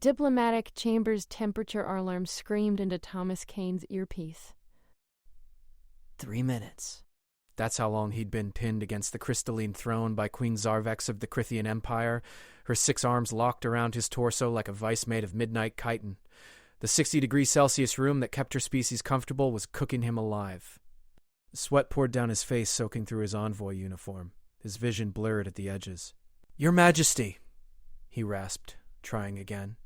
diplomatic chamber's temperature alarm screamed into Thomas Kane's earpiece. 3 minutes. That's how long he'd been pinned against the crystalline throne by Queen Zarvex of the Crythian Empire, her 6 arms locked around his torso like a vice made of midnight chitin. The 60 Celsius room that kept her species comfortable was cooking him alive. Sweat poured down his face, soaking through his envoy uniform. His vision blurred at the edges. "Your Majesty," he rasped, trying again.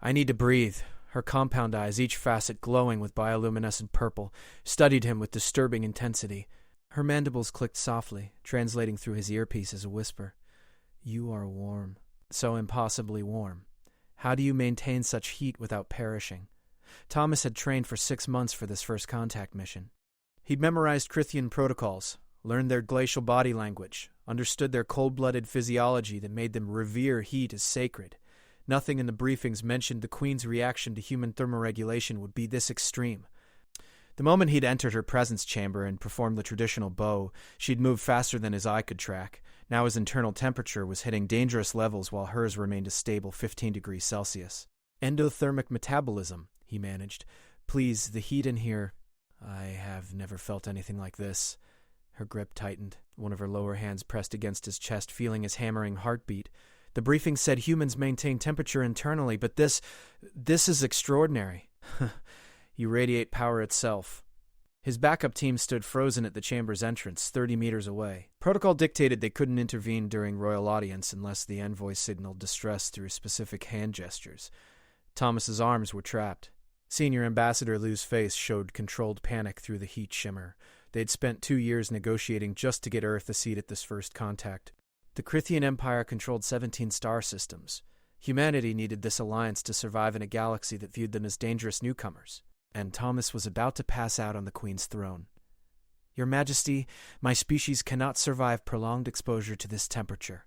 "I need to breathe." Her compound eyes, each facet glowing with bioluminescent purple, studied him with disturbing intensity. Her mandibles clicked softly, translating through his earpiece as a whisper. "You are warm. So impossibly warm. How do you maintain such heat without perishing?" Thomas had trained for 6 months for this first contact mission. He'd memorized Crythian protocols, learned their glacial body language, understood their cold-blooded physiology that made them revere heat as sacred. Nothing in the briefings mentioned the Queen's reaction to human thermoregulation would be this extreme. The moment he'd entered her presence chamber and performed the traditional bow, she'd moved faster than his eye could track. Now his internal temperature was hitting dangerous levels while hers remained a stable 15 Celsius. "Endothermic metabolism," he managed. "Please, the heat in here—" "I have never felt anything like this." Her grip tightened. One of her lower hands pressed against his chest, feeling his hammering heartbeat. "The briefing said humans maintain temperature internally, but this is extraordinary." "You radiate power itself." His backup team stood frozen at the chamber's entrance, 30 meters away. Protocol dictated they couldn't intervene during royal audience unless the envoy signaled distress through specific hand gestures. Thomas's arms were trapped. Senior Ambassador Lu's face showed controlled panic through the heat shimmer. They'd spent 2 years negotiating just to get Earth a seat at this first contact. The Crythian Empire controlled 17 star systems. Humanity needed this alliance to survive in a galaxy that viewed them as dangerous newcomers. And Thomas was about to pass out on the Queen's throne. "Your Majesty, my species cannot survive prolonged exposure to this temperature."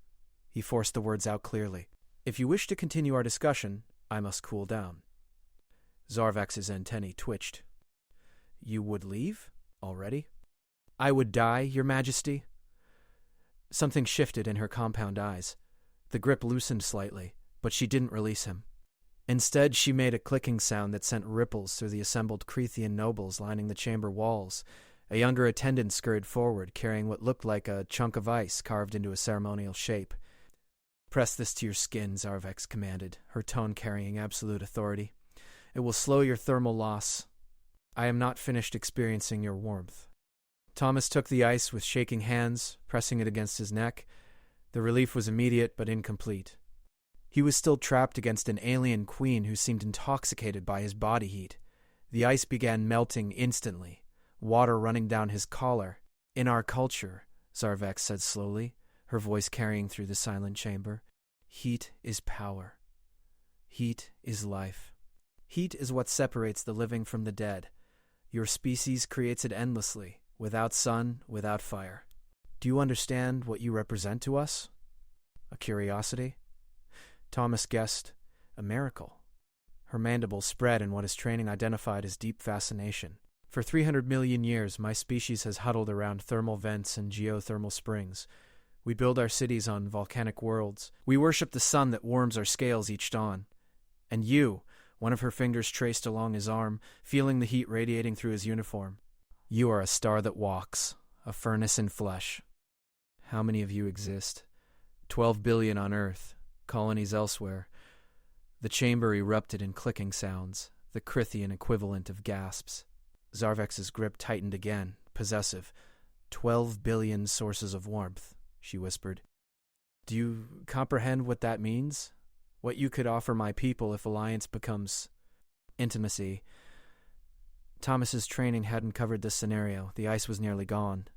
He forced the words out clearly. "If you wish to continue our discussion, I must cool down." Zarvax's antennae twitched. "You would leave? Already?" "I would die, Your Majesty." Something shifted in her compound eyes. The grip loosened slightly, but she didn't release him. Instead, she made a clicking sound that sent ripples through the assembled Crethian nobles lining the chamber walls. A younger attendant scurried forward, carrying what looked like a chunk of ice carved into a ceremonial shape. "Press this to your skin," Zarvex commanded, her tone carrying absolute authority. "It will slow your thermal loss. I am not finished experiencing your warmth." Thomas took the ice with shaking hands, pressing it against his neck. The relief was immediate but incomplete. He was still trapped against an alien queen who seemed intoxicated by his body heat. The ice began melting instantly, water running down his collar. "In our culture," Zarvex said slowly, her voice carrying through the silent chamber, "heat is power. Heat is life. Heat is what separates the living from the dead. Your species creates it endlessly, without sun, without fire. Do you understand what you represent to us?" A curiosity? Thomas guessed, a miracle. Her mandibles spread in what his training identified as deep fascination. "For 300 million years, my species has huddled around thermal vents and geothermal springs. We build our cities on volcanic worlds. We worship the sun that warms our scales each dawn. And you," one of her fingers traced along his arm, feeling the heat radiating through his uniform, "you are a star that walks, a furnace in flesh. How many of you exist? 12 billion on Earth. Colonies elsewhere." The chamber erupted in clicking sounds, the Crythian equivalent of gasps. Zarvex's grip tightened again, possessive. 12 billion sources of warmth, she whispered. "Do you comprehend what that means? What you could offer my people if alliance becomes intimacy?" Thomas's training hadn't covered this scenario. The ice was nearly gone.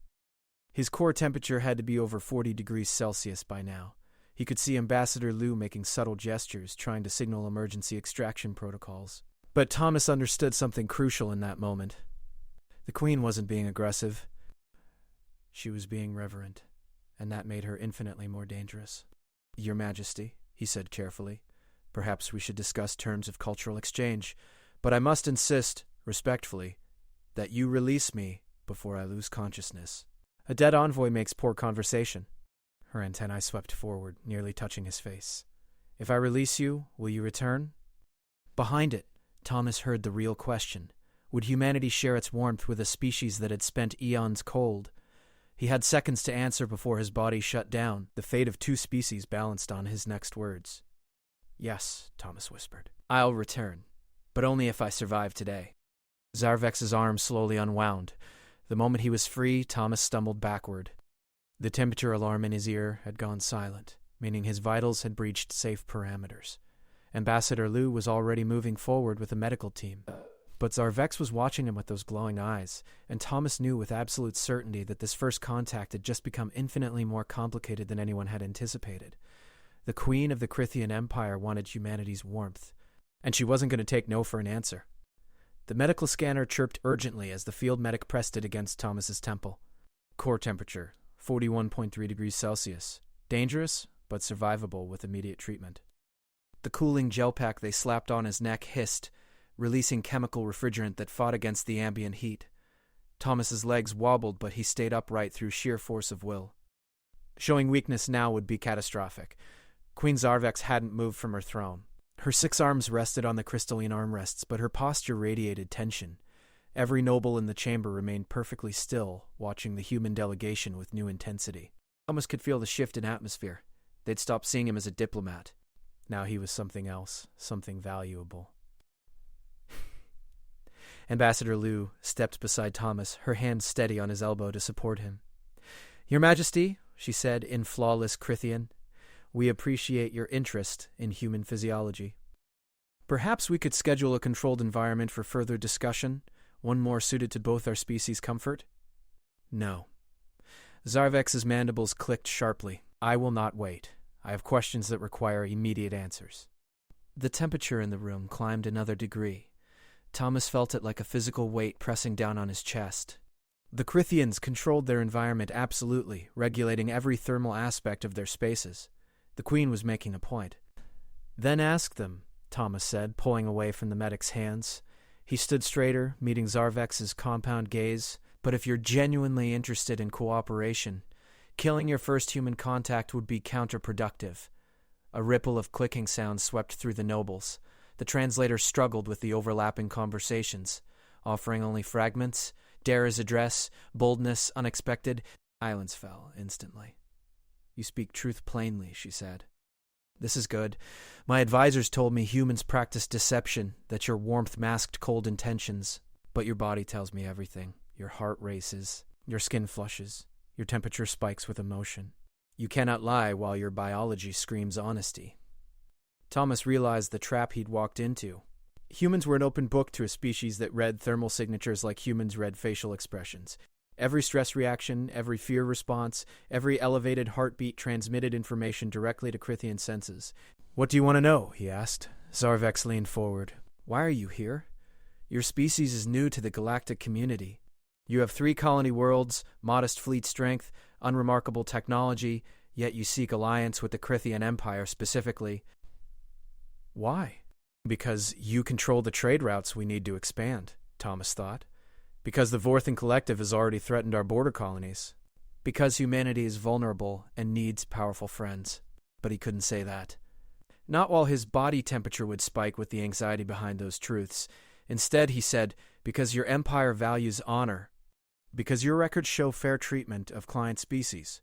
His core temperature had to be over 40 Celsius by now. He could see Ambassador Lu making subtle gestures, trying to signal emergency extraction protocols. But Thomas understood something crucial in that moment. The Queen wasn't being aggressive. She was being reverent, and that made her infinitely more dangerous. "Your Majesty," he said carefully, "perhaps we should discuss terms of cultural exchange, but I must insist, respectfully, that you release me before I lose consciousness." A dead envoy makes poor conversation. Her antennae swept forward, nearly touching his face. If I release you, will you return? Behind it, Thomas heard the real question. Would humanity share its warmth with a species that had spent eons cold? He had seconds to answer before his body shut down. The fate of 2 species balanced on his next words. Yes, Thomas whispered. I'll return, but only if I survive today. Zarvex's arm slowly unwound. The moment he was free, Thomas stumbled backward. The temperature alarm in his ear had gone silent, meaning his vitals had breached safe parameters. Ambassador Liu was already moving forward with a medical team. But Zarvex was watching him with those glowing eyes, and Thomas knew with absolute certainty that this first contact had just become infinitely more complicated than anyone had anticipated. The Queen of the Crithian Empire wanted humanity's warmth, and she wasn't going to take no for an answer. The medical scanner chirped urgently as the field medic pressed it against Thomas's temple. Core temperature, 41.3 degrees Celsius. Dangerous, but survivable with immediate treatment. The cooling gel pack they slapped on his neck hissed, releasing chemical refrigerant that fought against the ambient heat. Thomas's legs wobbled, but he stayed upright through sheer force of will. Showing weakness now would be catastrophic. Queen Zarvex hadn't moved from her throne. Her 6 arms rested on the crystalline armrests, but her posture radiated tension. Every noble in the chamber remained perfectly still, watching the human delegation with new intensity. Thomas could feel the shift in atmosphere. They'd stopped seeing him as a diplomat. Now he was something else, something valuable. Ambassador Liu stepped beside Thomas, her hand steady on his elbow to support him. Your Majesty, she said in flawless Crithian, we appreciate your interest in human physiology. Perhaps we could schedule a controlled environment for further discussion, one more suited to both our species' comfort? No. Zarvex's mandibles clicked sharply. I will not wait. I have questions that require immediate answers. The temperature in the room climbed another degree. Thomas felt it like a physical weight pressing down on his chest. The Crithians controlled their environment absolutely, regulating every thermal aspect of their spaces. The Queen was making a point. Then ask them, Thomas said, pulling away from the medic's hands. He stood straighter, meeting Zarvex's compound gaze. But if you're genuinely interested in cooperation, killing your first human contact would be counterproductive. A ripple of clicking sounds swept through the nobles. The translator struggled with the overlapping conversations, offering only fragments. Dara's address, boldness, unexpected. Silence fell instantly. You speak truth plainly, she said. This is good. My advisors told me humans practice deception, that your warmth masked cold intentions. But your body tells me everything. Your heart races. Your skin flushes. Your temperature spikes with emotion. You cannot lie while your biology screams honesty. Thomas realized the trap he'd walked into. Humans were an open book to a species that read thermal signatures like humans read facial expressions. Every stress reaction, every fear response, every elevated heartbeat transmitted information directly to Crithian senses. What do you want to know? He asked. Zarvex leaned forward. Why are you here? Your species is new to the galactic community. You have 3 colony worlds, modest fleet strength, unremarkable technology, yet you seek alliance with the Crithian Empire specifically. Why? Because you control the trade routes we need to expand, Thomas thought. Because the Vorthan Collective has already threatened our border colonies. Because humanity is vulnerable and needs powerful friends. But he couldn't say that. Not while his body temperature would spike with the anxiety behind those truths. Instead, he said, because your empire values honor. Because your records show fair treatment of client species.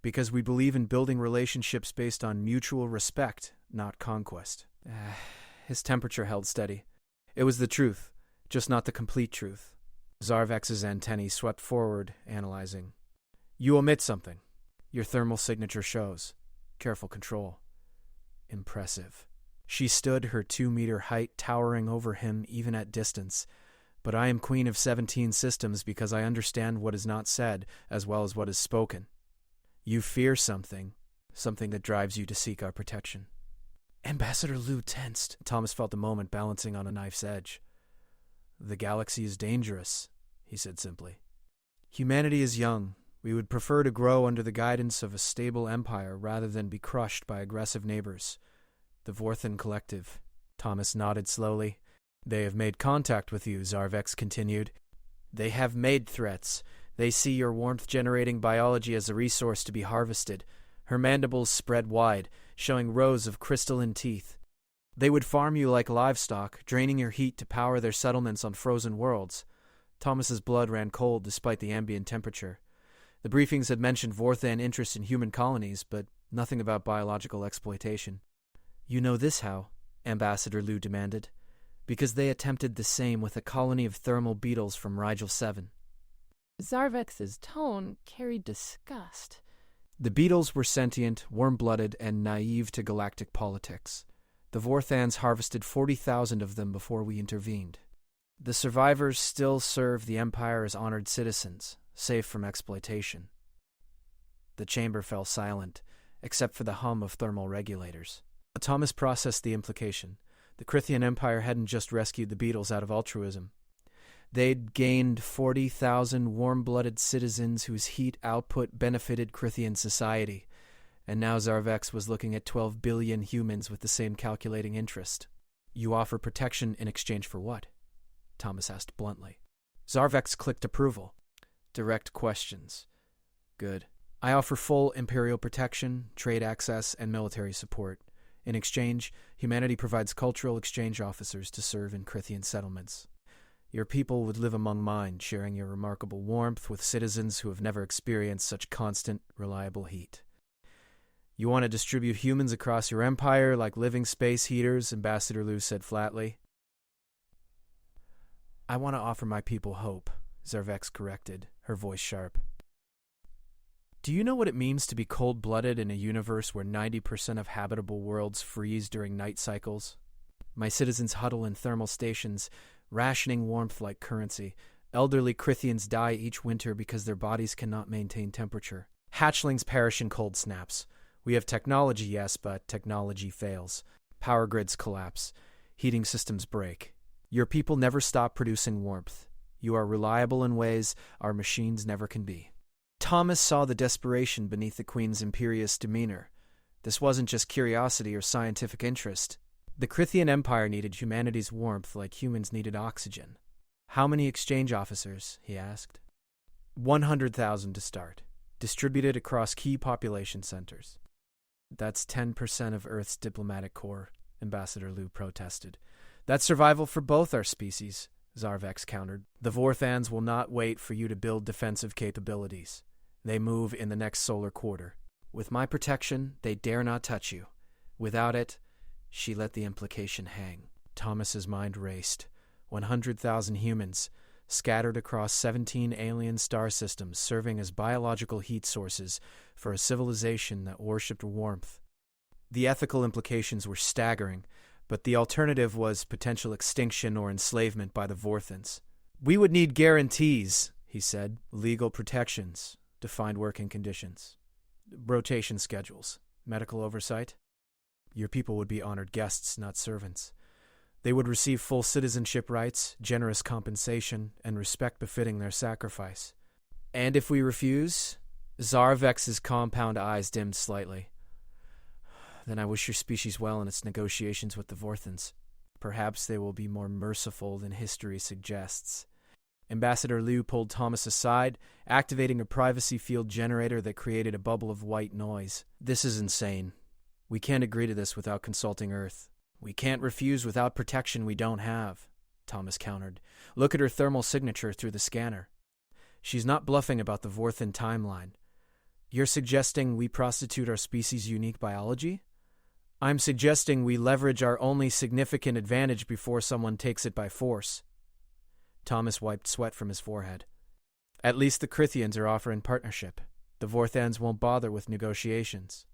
Because we believe in building relationships based on mutual respect, not conquest. His temperature held steady. It was the truth, just not the complete truth. Zarvex's antennae swept forward, analyzing. You omit something. Your thermal signature shows. Careful control. Impressive. She stood, her 2-meter height towering over him even at distance. But I am queen of 17 systems because I understand what is not said as well as what is spoken. You fear something, something that drives you to seek our protection. Ambassador Liu tensed. Thomas felt the moment balancing on a knife's edge. The galaxy is dangerous, he said simply. Humanity is young. We would prefer to grow under the guidance of a stable empire rather than be crushed by aggressive neighbors. The Vorthan Collective. Thomas nodded slowly. They have made contact with you, Zarvex continued. They have made threats. They see your warmth-generating biology as a resource to be harvested. Her mandibles spread wide, showing rows of crystalline teeth. They would farm you like livestock, draining your heat to power their settlements on frozen worlds. Thomas's blood ran cold despite the ambient temperature. The briefings had mentioned Vorthan interest in human colonies, but nothing about biological exploitation. "You know this how?" Ambassador Liu demanded. "Because they attempted the same with a colony of thermal beetles from Rigel 7. Zarvex's tone carried disgust. The beetles were sentient, warm-blooded, and naive to galactic politics. The Vorthans harvested 40,000 of them before we intervened. The survivors still serve the Empire as honored citizens, safe from exploitation." The chamber fell silent, except for the hum of thermal regulators. Thomas processed the implication. The Crithian Empire hadn't just rescued the beetles out of altruism. They'd gained 40,000 warm-blooded citizens whose heat output benefited Crithian society, and now Zarvex was looking at 12 billion humans with the same calculating interest. "You offer protection in exchange for what?" Thomas asked bluntly. Zarvex clicked approval. "Direct questions. Good. I offer full Imperial protection, trade access, and military support. In exchange, humanity provides cultural exchange officers to serve in Crithian settlements. Your people would live among mine, sharing your remarkable warmth with citizens who have never experienced such constant, reliable heat. You want to distribute humans across your empire like living space heaters," Ambassador Liu said flatly. "I want to offer my people hope," Zarvex corrected, her voice sharp. "Do you know what it means to be cold-blooded in a universe where 90% of habitable worlds freeze during night cycles? My citizens huddle in thermal stations, rationing warmth like currency. Elderly Crithians die each winter because their bodies cannot maintain temperature. Hatchlings perish in cold snaps. We have technology, yes, but technology fails. Power grids collapse. Heating systems break. Your people never stop producing warmth. You are reliable in ways our machines never can be." Thomas saw the desperation beneath the Queen's imperious demeanor. This wasn't just curiosity or scientific interest. The Crithian Empire needed humanity's warmth like humans needed oxygen. "How many exchange officers?" he asked. 100,000 to start, distributed across key population centers. "That's 10% of Earth's diplomatic corps," Ambassador Liu protested. "That's survival for both our species," Zarvex countered. "The Vorthans will not wait for you to build defensive capabilities. They move in the next solar quarter. With my protection, they dare not touch you. Without it—" She let the implication hang. Thomas's mind raced. 100,000 humans, scattered across 17 alien star systems, serving as biological heat sources for a civilization that worshipped warmth. The ethical implications were staggering, but the alternative was potential extinction or enslavement by the Vorthans. "We would need guarantees," he said. "Legal protections, defined working conditions, rotation schedules, medical oversight. Your people would be honored guests, not servants. They would receive full citizenship rights, generous compensation, and respect befitting their sacrifice. And if we refuse?" Zarvex's compound eyes dimmed slightly. "Then I wish your species well in its negotiations with the Vorthans. Perhaps they will be more merciful than history suggests." Ambassador Liu pulled Thomas aside, activating a privacy field generator that created a bubble of white noise. "This is insane. We can't agree to this without consulting Earth. We can't refuse without protection we don't have," Thomas countered. "Look at her thermal signature through the scanner. She's not bluffing about the Vorthan timeline. You're suggesting we prostitute our species' unique biology? I'm suggesting we leverage our only significant advantage before someone takes it by force." Thomas wiped sweat from his forehead. "At least the Crithians are offering partnership. The Vorthans won't bother with negotiations."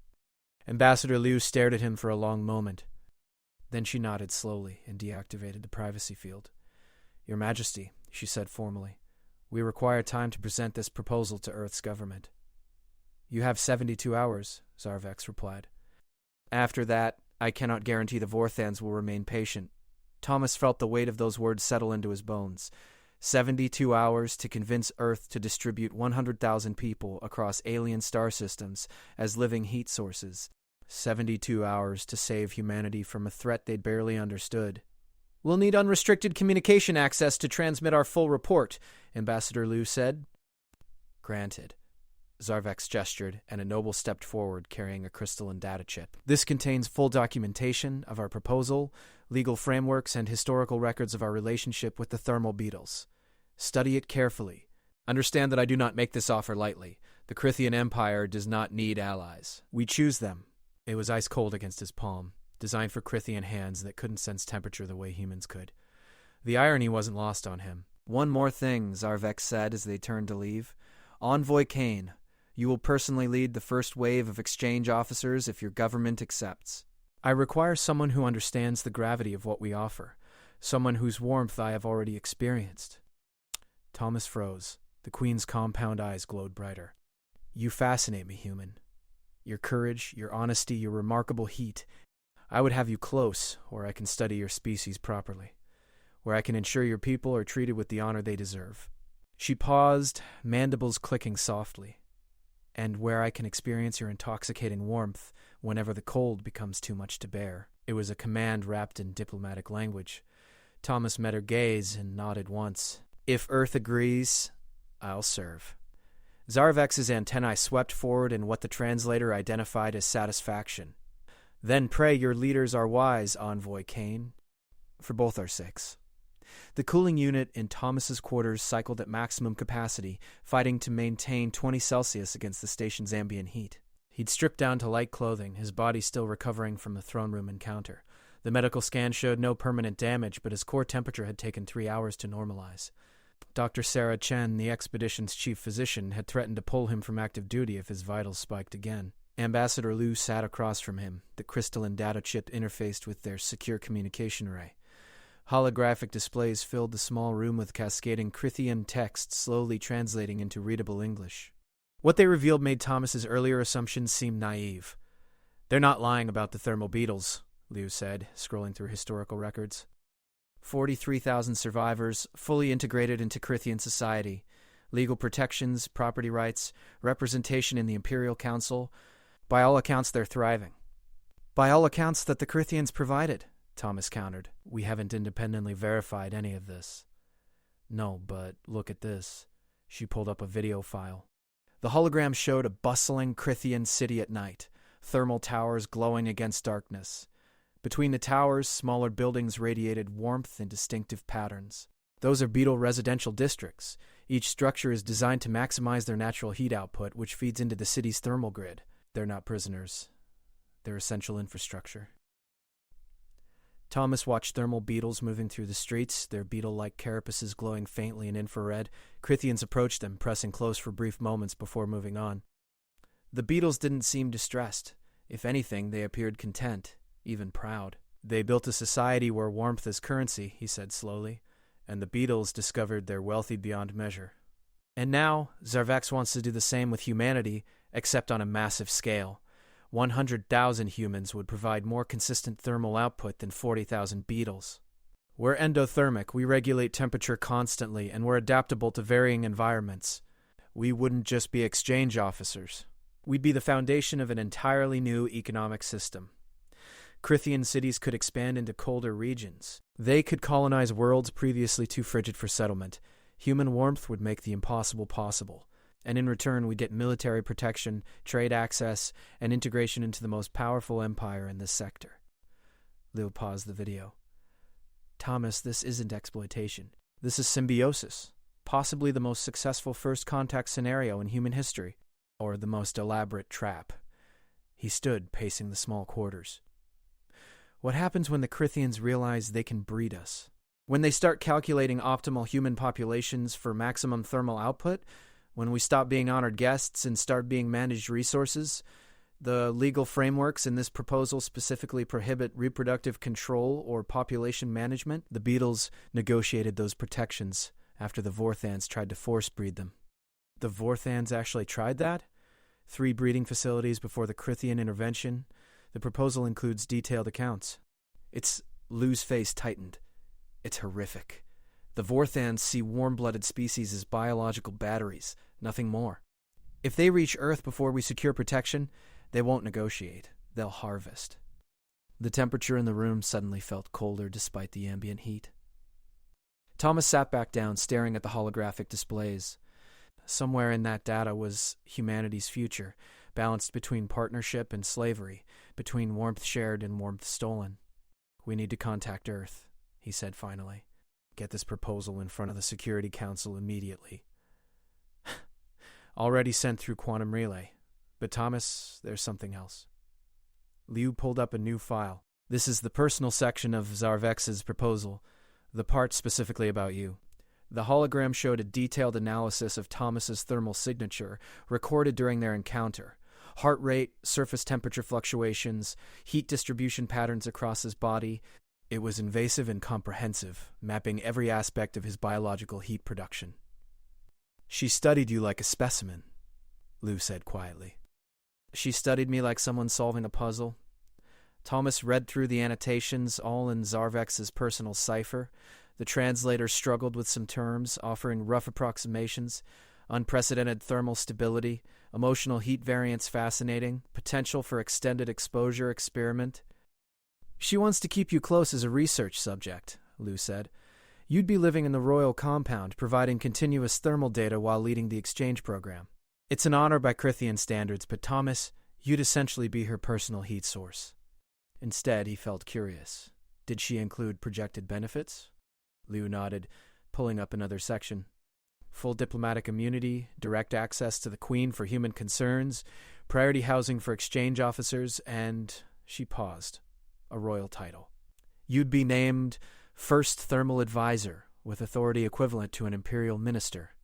Ambassador Liu stared at him for a long moment. Then she nodded slowly and deactivated the privacy field. "Your Majesty," she said formally, "we require time to present this proposal to Earth's government." "You have 72 hours, Zarvex replied. "After that, I cannot guarantee the Vorthans will remain patient." Thomas felt the weight of those words settle into his bones. 72 hours to convince Earth to distribute 100,000 people across alien star systems as living heat sources. 72 hours to save humanity from a threat they'd barely understood. "We'll need unrestricted communication access to transmit our full report," Ambassador Liu said. "Granted." Zarvex gestured, and a noble stepped forward carrying a crystalline data chip. This contains full documentation of our proposal, legal frameworks, and historical records of our relationship with the thermal beetles. Study it carefully. Understand that I do not make this offer lightly. The Crithian Empire does not need allies. We choose them. It was ice cold against his palm, designed for Crithian hands that couldn't sense temperature the way humans could. The irony wasn't lost on him. One more thing, Zarvex said as they turned to leave. Envoy Kane, you will personally lead the first wave of exchange officers if your government accepts. I require someone who understands the gravity of what we offer, someone whose warmth I have already experienced. Thomas froze. The Queen's compound eyes glowed brighter. You fascinate me, human. Your courage, your honesty, your remarkable heat. I would have you close, where I can study your species properly, where I can ensure your people are treated with the honor they deserve. She paused, mandibles clicking softly. And where I can experience your intoxicating warmth whenever the cold becomes too much to bear. It was a command wrapped in diplomatic language. Thomas met her gaze and nodded once. If Earth agrees, I'll serve. Zarvex's antennae swept forward in what the translator identified as satisfaction. Then pray your leaders are wise, Envoy Kane, for both our sakes. The cooling unit in Thomas's quarters cycled at maximum capacity, fighting to maintain 20 Celsius against the station's ambient heat. He'd stripped down to light clothing, his body still recovering from the throne room encounter. The medical scan showed no permanent damage, but his core temperature had taken 3 hours to normalize. Dr. Sarah Chen, the expedition's chief physician, had threatened to pull him from active duty if his vitals spiked again. Ambassador Liu sat across from him, the crystalline data chip interfaced with their secure communication array. Holographic displays filled the small room with cascading Crithian text slowly translating into readable English. What they revealed made Thomas's earlier assumptions seem naive. They're not lying about the thermal beetles, Liu said, scrolling through historical records. 43,000 survivors, fully integrated into Crithian society. Legal protections, property rights, representation in the Imperial Council. By all accounts, they're thriving. By all accounts that the Crithians provided, Thomas countered. We haven't independently verified any of this. No, but look at this. She pulled up a video file. The hologram showed a bustling Crithian city at night, thermal towers glowing against darkness. Between the towers, smaller buildings radiated warmth in distinctive patterns. Those are beetle residential districts. Each structure is designed to maximize their natural heat output, which feeds into the city's thermal grid. They're not prisoners. They're essential infrastructure. Thomas watched thermal beetles moving through the streets, their beetle-like carapaces glowing faintly in infrared. Crithians approached them, pressing close for brief moments before moving on. The beetles didn't seem distressed. If anything, they appeared content, even proud. They built a society where warmth is currency, he said slowly, and the beetles discovered they're wealthy beyond measure. And now, Zarvex wants to do the same with humanity, except on a massive scale. 100,000 humans would provide more consistent thermal output than 40,000 beetles. We're endothermic, we regulate temperature constantly, and we're adaptable to varying environments. We wouldn't just be exchange officers. We'd be the foundation of an entirely new economic system. Crithian cities could expand into colder regions. They could colonize worlds previously too frigid for settlement. Human warmth would make the impossible possible. And in return, we'd get military protection, trade access, and integration into the most powerful empire in this sector. Lil paused the video. Thomas, this isn't exploitation. This is symbiosis. Possibly the most successful first contact scenario in human history. Or the most elaborate trap. He stood, pacing the small quarters. What happens when the Crithians realize they can breed us? When they start calculating optimal human populations for maximum thermal output? When we stop being honored guests and start being managed resources? The legal frameworks in this proposal specifically prohibit reproductive control or population management. The beetles negotiated those protections after the Vorthans tried to force breed them. The Vorthans actually tried that? 3 breeding facilities before the Crithian intervention. The proposal includes detailed accounts. Lou's face tightened. It's horrific. The Vorthans see warm-blooded species as biological batteries, nothing more. If they reach Earth before we secure protection, they won't negotiate. They'll harvest. The temperature in the room suddenly felt colder despite the ambient heat. Thomas sat back down, staring at the holographic displays. Somewhere in that data was humanity's future, balanced between partnership and slavery, between warmth shared and warmth stolen. "We need to contact Earth," he said finally. "Get this proposal in front of the Security Council immediately." "Already sent through quantum relay. But Thomas, there's something else." Liu pulled up a new file. "This is the personal section of Zarvex's proposal, the part specifically about you." The hologram showed a detailed analysis of Thomas's thermal signature recorded during their encounter. Heart rate, surface temperature fluctuations, heat distribution patterns across his body. It was invasive and comprehensive, mapping every aspect of his biological heat production. "She studied you like a specimen," Liu said quietly. "She studied me like someone solving a puzzle." Thomas read through the annotations, all in Zarvex's personal cipher. The translator struggled with some terms, offering rough approximations. Unprecedented thermal stability, emotional heat variance fascinating, potential for extended exposure experiment. "She wants to keep you close as a research subject," Liu said. "You'd be living in the royal compound, providing continuous thermal data while leading the exchange program. It's an honor by Crithian standards, but Thomas, you'd essentially be her personal heat source." Instead, he felt curious. Did she include projected benefits? Liu nodded, pulling up another section. "Full diplomatic immunity, direct access to the Queen for human concerns, priority housing for exchange officers, and..." She paused. "A royal title. You'd be named First Thermal Advisor, with authority equivalent to an imperial minister."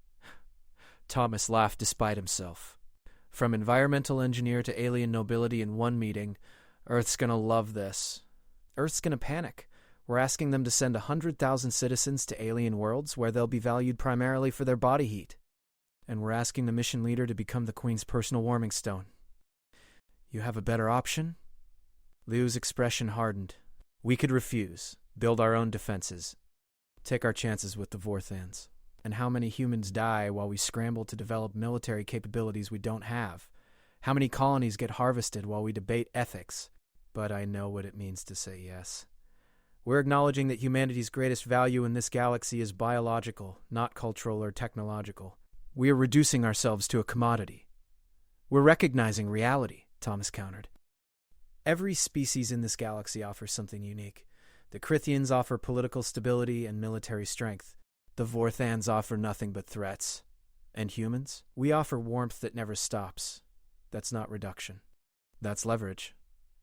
Thomas laughed despite himself. "From environmental engineer to alien nobility in one meeting, Earth's gonna love this." "Earth's gonna panic. We're asking them to send 100,000 citizens to alien worlds where they'll be valued primarily for their body heat. And we're asking the mission leader to become the Queen's personal warming stone." "You have a better option?" Liu's expression hardened. "We could refuse, build our own defenses, take our chances with the Vorthans. And how many humans die while we scramble to develop military capabilities we don't have? How many colonies get harvested while we debate ethics? But I know what it means to say yes. We're acknowledging that humanity's greatest value in this galaxy is biological, not cultural or technological. We are reducing ourselves to a commodity. We're recognizing reality," Thomas countered. "Every species in this galaxy offers something unique. The Crithians offer political stability and military strength. The Vorthans offer nothing but threats. And humans? We offer warmth that never stops. That's not reduction. That's leverage."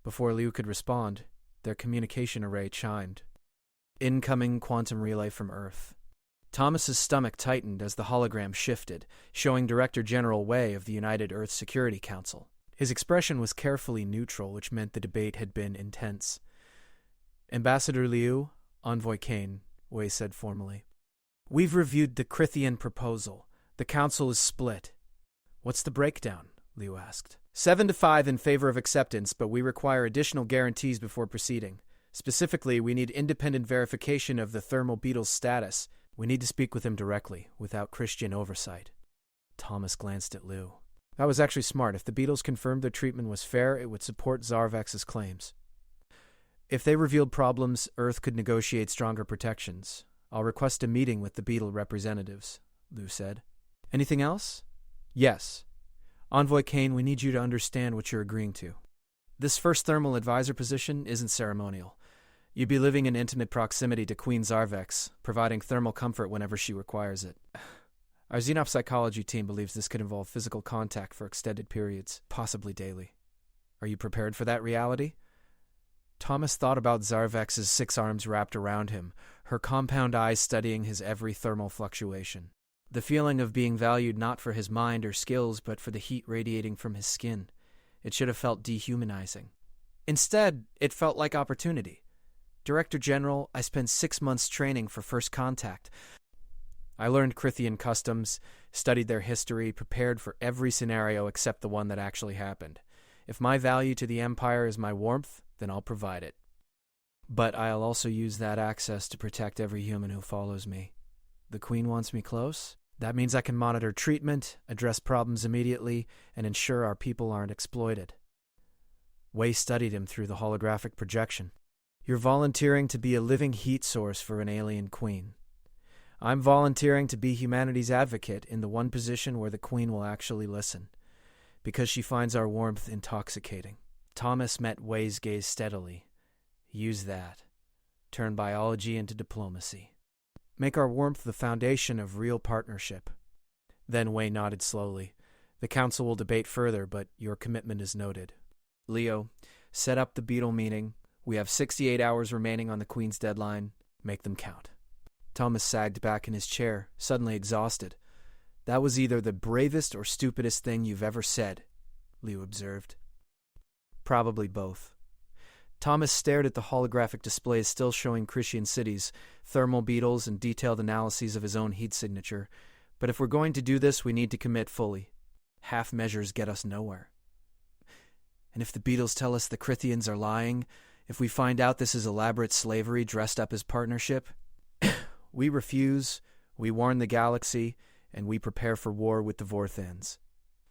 Before Liu could respond, their communication array chimed. Incoming quantum relay from Earth. Thomas's stomach tightened as the hologram shifted, showing Director General Wei of the United Earth Security Council. His expression was carefully neutral, which meant the debate had been intense. "Ambassador Liu, Envoy Kane," Wei said formally. "We've reviewed the Crithian proposal. The council is split." "What's the breakdown?" Liu asked. 7-5 in favor of acceptance, but we require additional guarantees before proceeding. Specifically, we need independent verification of the thermal beetle's status. We need to speak with him directly, without Christian oversight. Thomas glanced at Liu. That was actually smart. If the beetles confirmed their treatment was fair, it would support Zarvex's claims. If they revealed problems, Earth could negotiate stronger protections. I'll request a meeting with the beetle representatives, Liu said. Anything else? Yes. Envoy Kane, we need you to understand what you're agreeing to. This first thermal advisor position isn't ceremonial. You'd be living in intimate proximity to Queen Zarvex, providing thermal comfort whenever she requires it. Our xenopsychology team believes this could involve physical contact for extended periods, possibly daily. Are you prepared for that reality? Thomas thought about Zarvex's 6 arms wrapped around him, her compound eyes studying his every thermal fluctuation. The feeling of being valued not for his mind or skills, but for the heat radiating from his skin. It should have felt dehumanizing. Instead, it felt like opportunity. Director General, I spent 6 months training for first contact. I learned Crithian customs, studied their history, prepared for every scenario except the one that actually happened. If my value to the Empire is my warmth, then I'll provide it. But I'll also use that access to protect every human who follows me. The Queen wants me close? That means I can monitor treatment, address problems immediately, and ensure our people aren't exploited. Wei studied him through the holographic projection. You're volunteering to be a living heat source for an alien queen. I'm volunteering to be humanity's advocate in the one position where the Queen will actually listen, because she finds our warmth intoxicating. Thomas met Wei's gaze steadily. Use that. Turn biology into diplomacy. Make our warmth the foundation of real partnership. Then Wei nodded slowly. The council will debate further, but your commitment is noted. Leo, set up the beetle meeting. We have 68 hours remaining on the Queen's deadline. Make them count. Thomas sagged back in his chair, suddenly exhausted. That was either the bravest or stupidest thing you've ever said, Leo observed. Probably both. Thomas stared at the holographic displays still showing Christian cities, thermal beetles, and detailed analyses of his own heat signature. But if we're going to do this, we need to commit fully. Half measures get us nowhere. And if the beetles tell us the Crithians are lying, if we find out this is elaborate slavery dressed up as partnership, we refuse, we warn the galaxy, and we prepare for war with the Vorthans.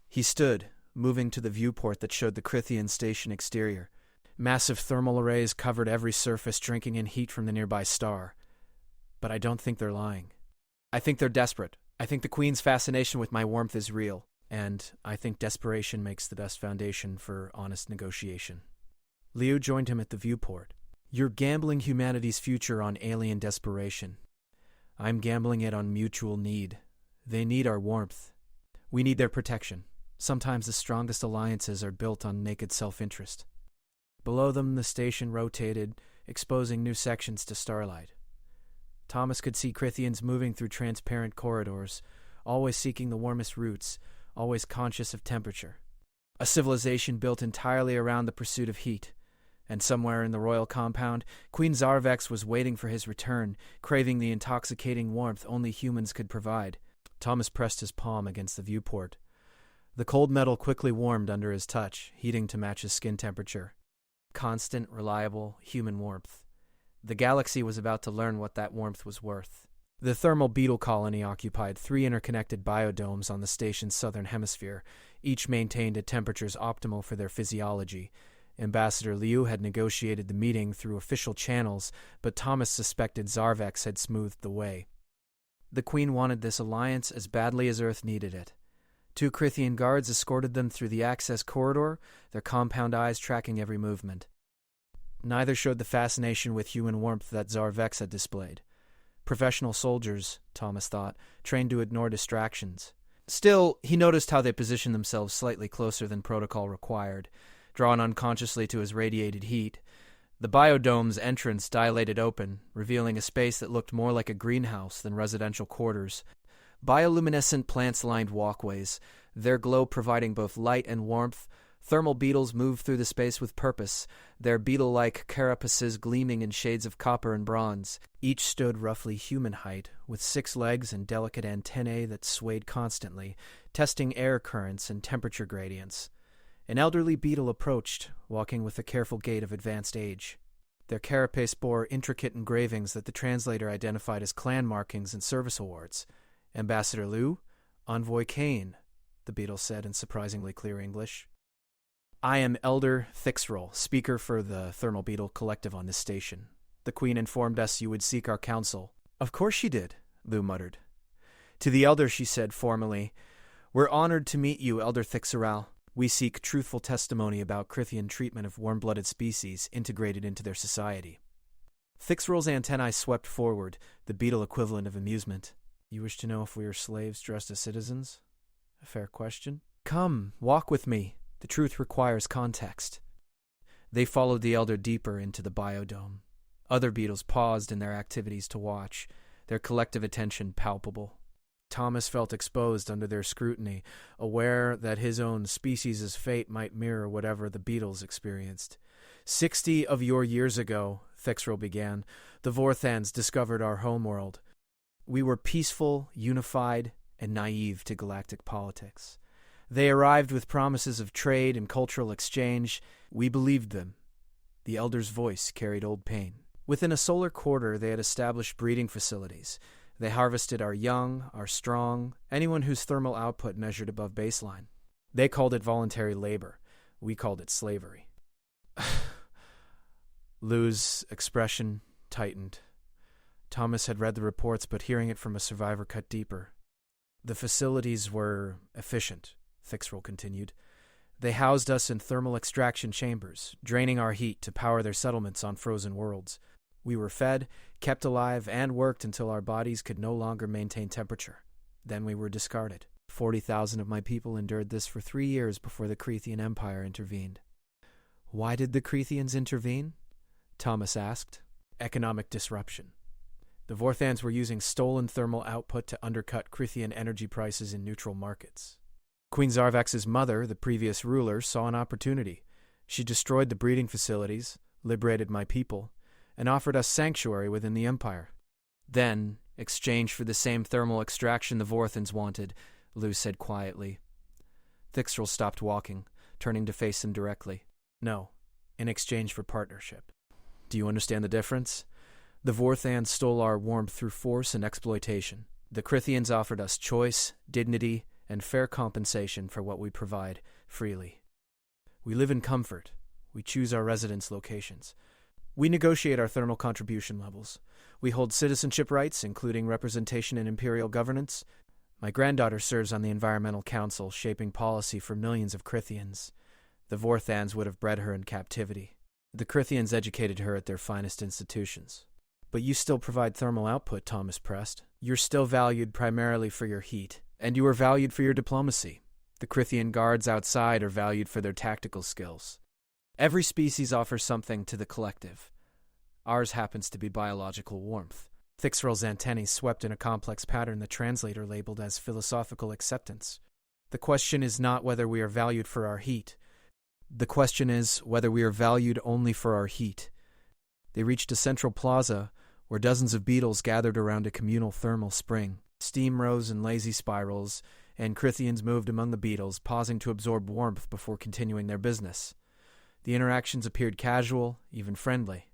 He stood, moving to the viewport that showed the Crithian station exterior. Massive thermal arrays covered every surface, drinking in heat from the nearby star. But I don't think they're lying. I think they're desperate. I think the Queen's fascination with my warmth is real, and I think desperation makes the best foundation for honest negotiation. Leo joined him at the viewport. You're gambling humanity's future on alien desperation. I'm gambling it on mutual need. They need our warmth. We need their protection. Sometimes the strongest alliances are built on naked self-interest. Below them, the station rotated, exposing new sections to starlight. Thomas could see Crithians moving through transparent corridors, always seeking the warmest routes, always conscious of temperature. A civilization built entirely around the pursuit of heat. And somewhere in the royal compound, Queen Zarvex was waiting for his return, craving the intoxicating warmth only humans could provide. Thomas pressed his palm against the viewport. The cold metal quickly warmed under his touch, heating to match his skin temperature. Constant, reliable, human warmth. The galaxy was about to learn what that warmth was worth. The thermal beetle colony occupied 3 interconnected biodomes on the station's southern hemisphere. Each maintained at temperatures optimal for their physiology. Ambassador Liu had negotiated the meeting through official channels, but Thomas suspected Zarvex had smoothed the way. The Queen wanted this alliance as badly as Earth needed it. 2 Crithian guards escorted them through the access corridor, their compound eyes tracking every movement. Neither showed the fascination with human warmth that Zarvex had displayed. Professional soldiers, Thomas thought, trained to ignore distractions. Still, he noticed how they positioned themselves slightly closer than protocol required, drawn unconsciously to his radiated heat. The biodome's entrance dilated open, revealing a space that looked more like a greenhouse than residential quarters. Bioluminescent plants lined walkways, their glow providing both light and warmth. Thermal beetles moved through the space with purpose, their beetle-like carapaces gleaming in shades of copper and bronze. Each stood roughly human height, with 6 legs and delicate antennae that swayed constantly, testing air currents and temperature gradients. An elderly beetle approached, walking with the careful gait of advanced age. Their carapace bore intricate engravings that the translator identified as clan markings and service awards. Ambassador Liu, Envoy Kane, the beetle said in surprisingly clear English. I am Elder Thixroll, speaker for the Thermal Beetle Collective on this station. The Queen informed us you would seek our counsel. Of course she did, Liu muttered. To the Elder she said formally, We're honored to meet you, Elder Thixroll. We seek truthful testimony about Crithian treatment of warm-blooded species integrated into their society. Thixroll's antennae swept forward, the beetle equivalent of amusement. You wish to know if we are slaves dressed as citizens? A fair question. Come, walk with me. The truth requires context. They followed the Elder deeper into the biodome. Other beetles paused in their activities to watch, their collective attention palpable. Thomas felt exposed under their scrutiny, aware that his own species' fate might mirror whatever the beetles experienced. 60 of your years ago, Thixroll began, the Vorthans discovered our homeworld. We were peaceful, unified, and naive to galactic politics. They arrived with promises of trade and cultural exchange. We believed them. The Elder's voice carried old pain. Within a solar quarter, they had established breeding facilities. They harvested our young, our strong, anyone whose thermal output measured above baseline. They called it voluntary labor. We called it slavery. Lou's expression tightened. Thomas had read the reports, but hearing it from a survivor cut deeper. The facilities were efficient, Thixrel continued. They housed us in thermal extraction chambers, draining our heat to power their settlements on frozen worlds. We were fed, kept alive, and worked until our bodies could no longer maintain temperature. Then we were discarded. 40,000 of my people endured this for 3 years before the Crethian Empire intervened. Why did the Crethians intervene? Thomas asked. Economic disruption. The Vorthans were using stolen thermal output to undercut Crethian energy prices in neutral markets. Queen Zarvax's mother, the previous ruler, saw an opportunity. She destroyed the breeding facilities, liberated my people, and offered us sanctuary within the empire. Then, exchange for the same thermal extraction the Vorthans wanted, Lou said quietly. Thixrel stopped walking, turning to face him directly. No, in exchange for partnership. Do you understand the difference? The Vorthans stole our warmth through force and exploitation. The Crethians offered us choice, dignity, and fair compensation for what we provide freely. We live in comfort. We choose our residence locations. We negotiate our thermal contribution levels. We hold citizenship rights, including representation in imperial governance. My granddaughter serves on the Environmental Council, shaping policy for millions of Crethians. The Vorthans would have bred her in captivity. The Crethians educated her at their finest institutions. But you still provide thermal output, Thomas pressed. You're still valued primarily for your heat, and you are valued for your diplomacy. The Crethian guards outside are valued for their tactical skills. Every species offers something to the collective. Ours happens to be biological warmth. Thixrel's antennae swept in a complex pattern the translator labeled as philosophical acceptance. The question is not whether we are valued for our heat. The question is whether we are valued only for our heat. They reached a central plaza where dozens of beetles gathered around a communal thermal spring. Steam rose in lazy spirals, and Crethians moved among the beetles, pausing to absorb warmth before continuing their business. The interactions appeared casual, even friendly.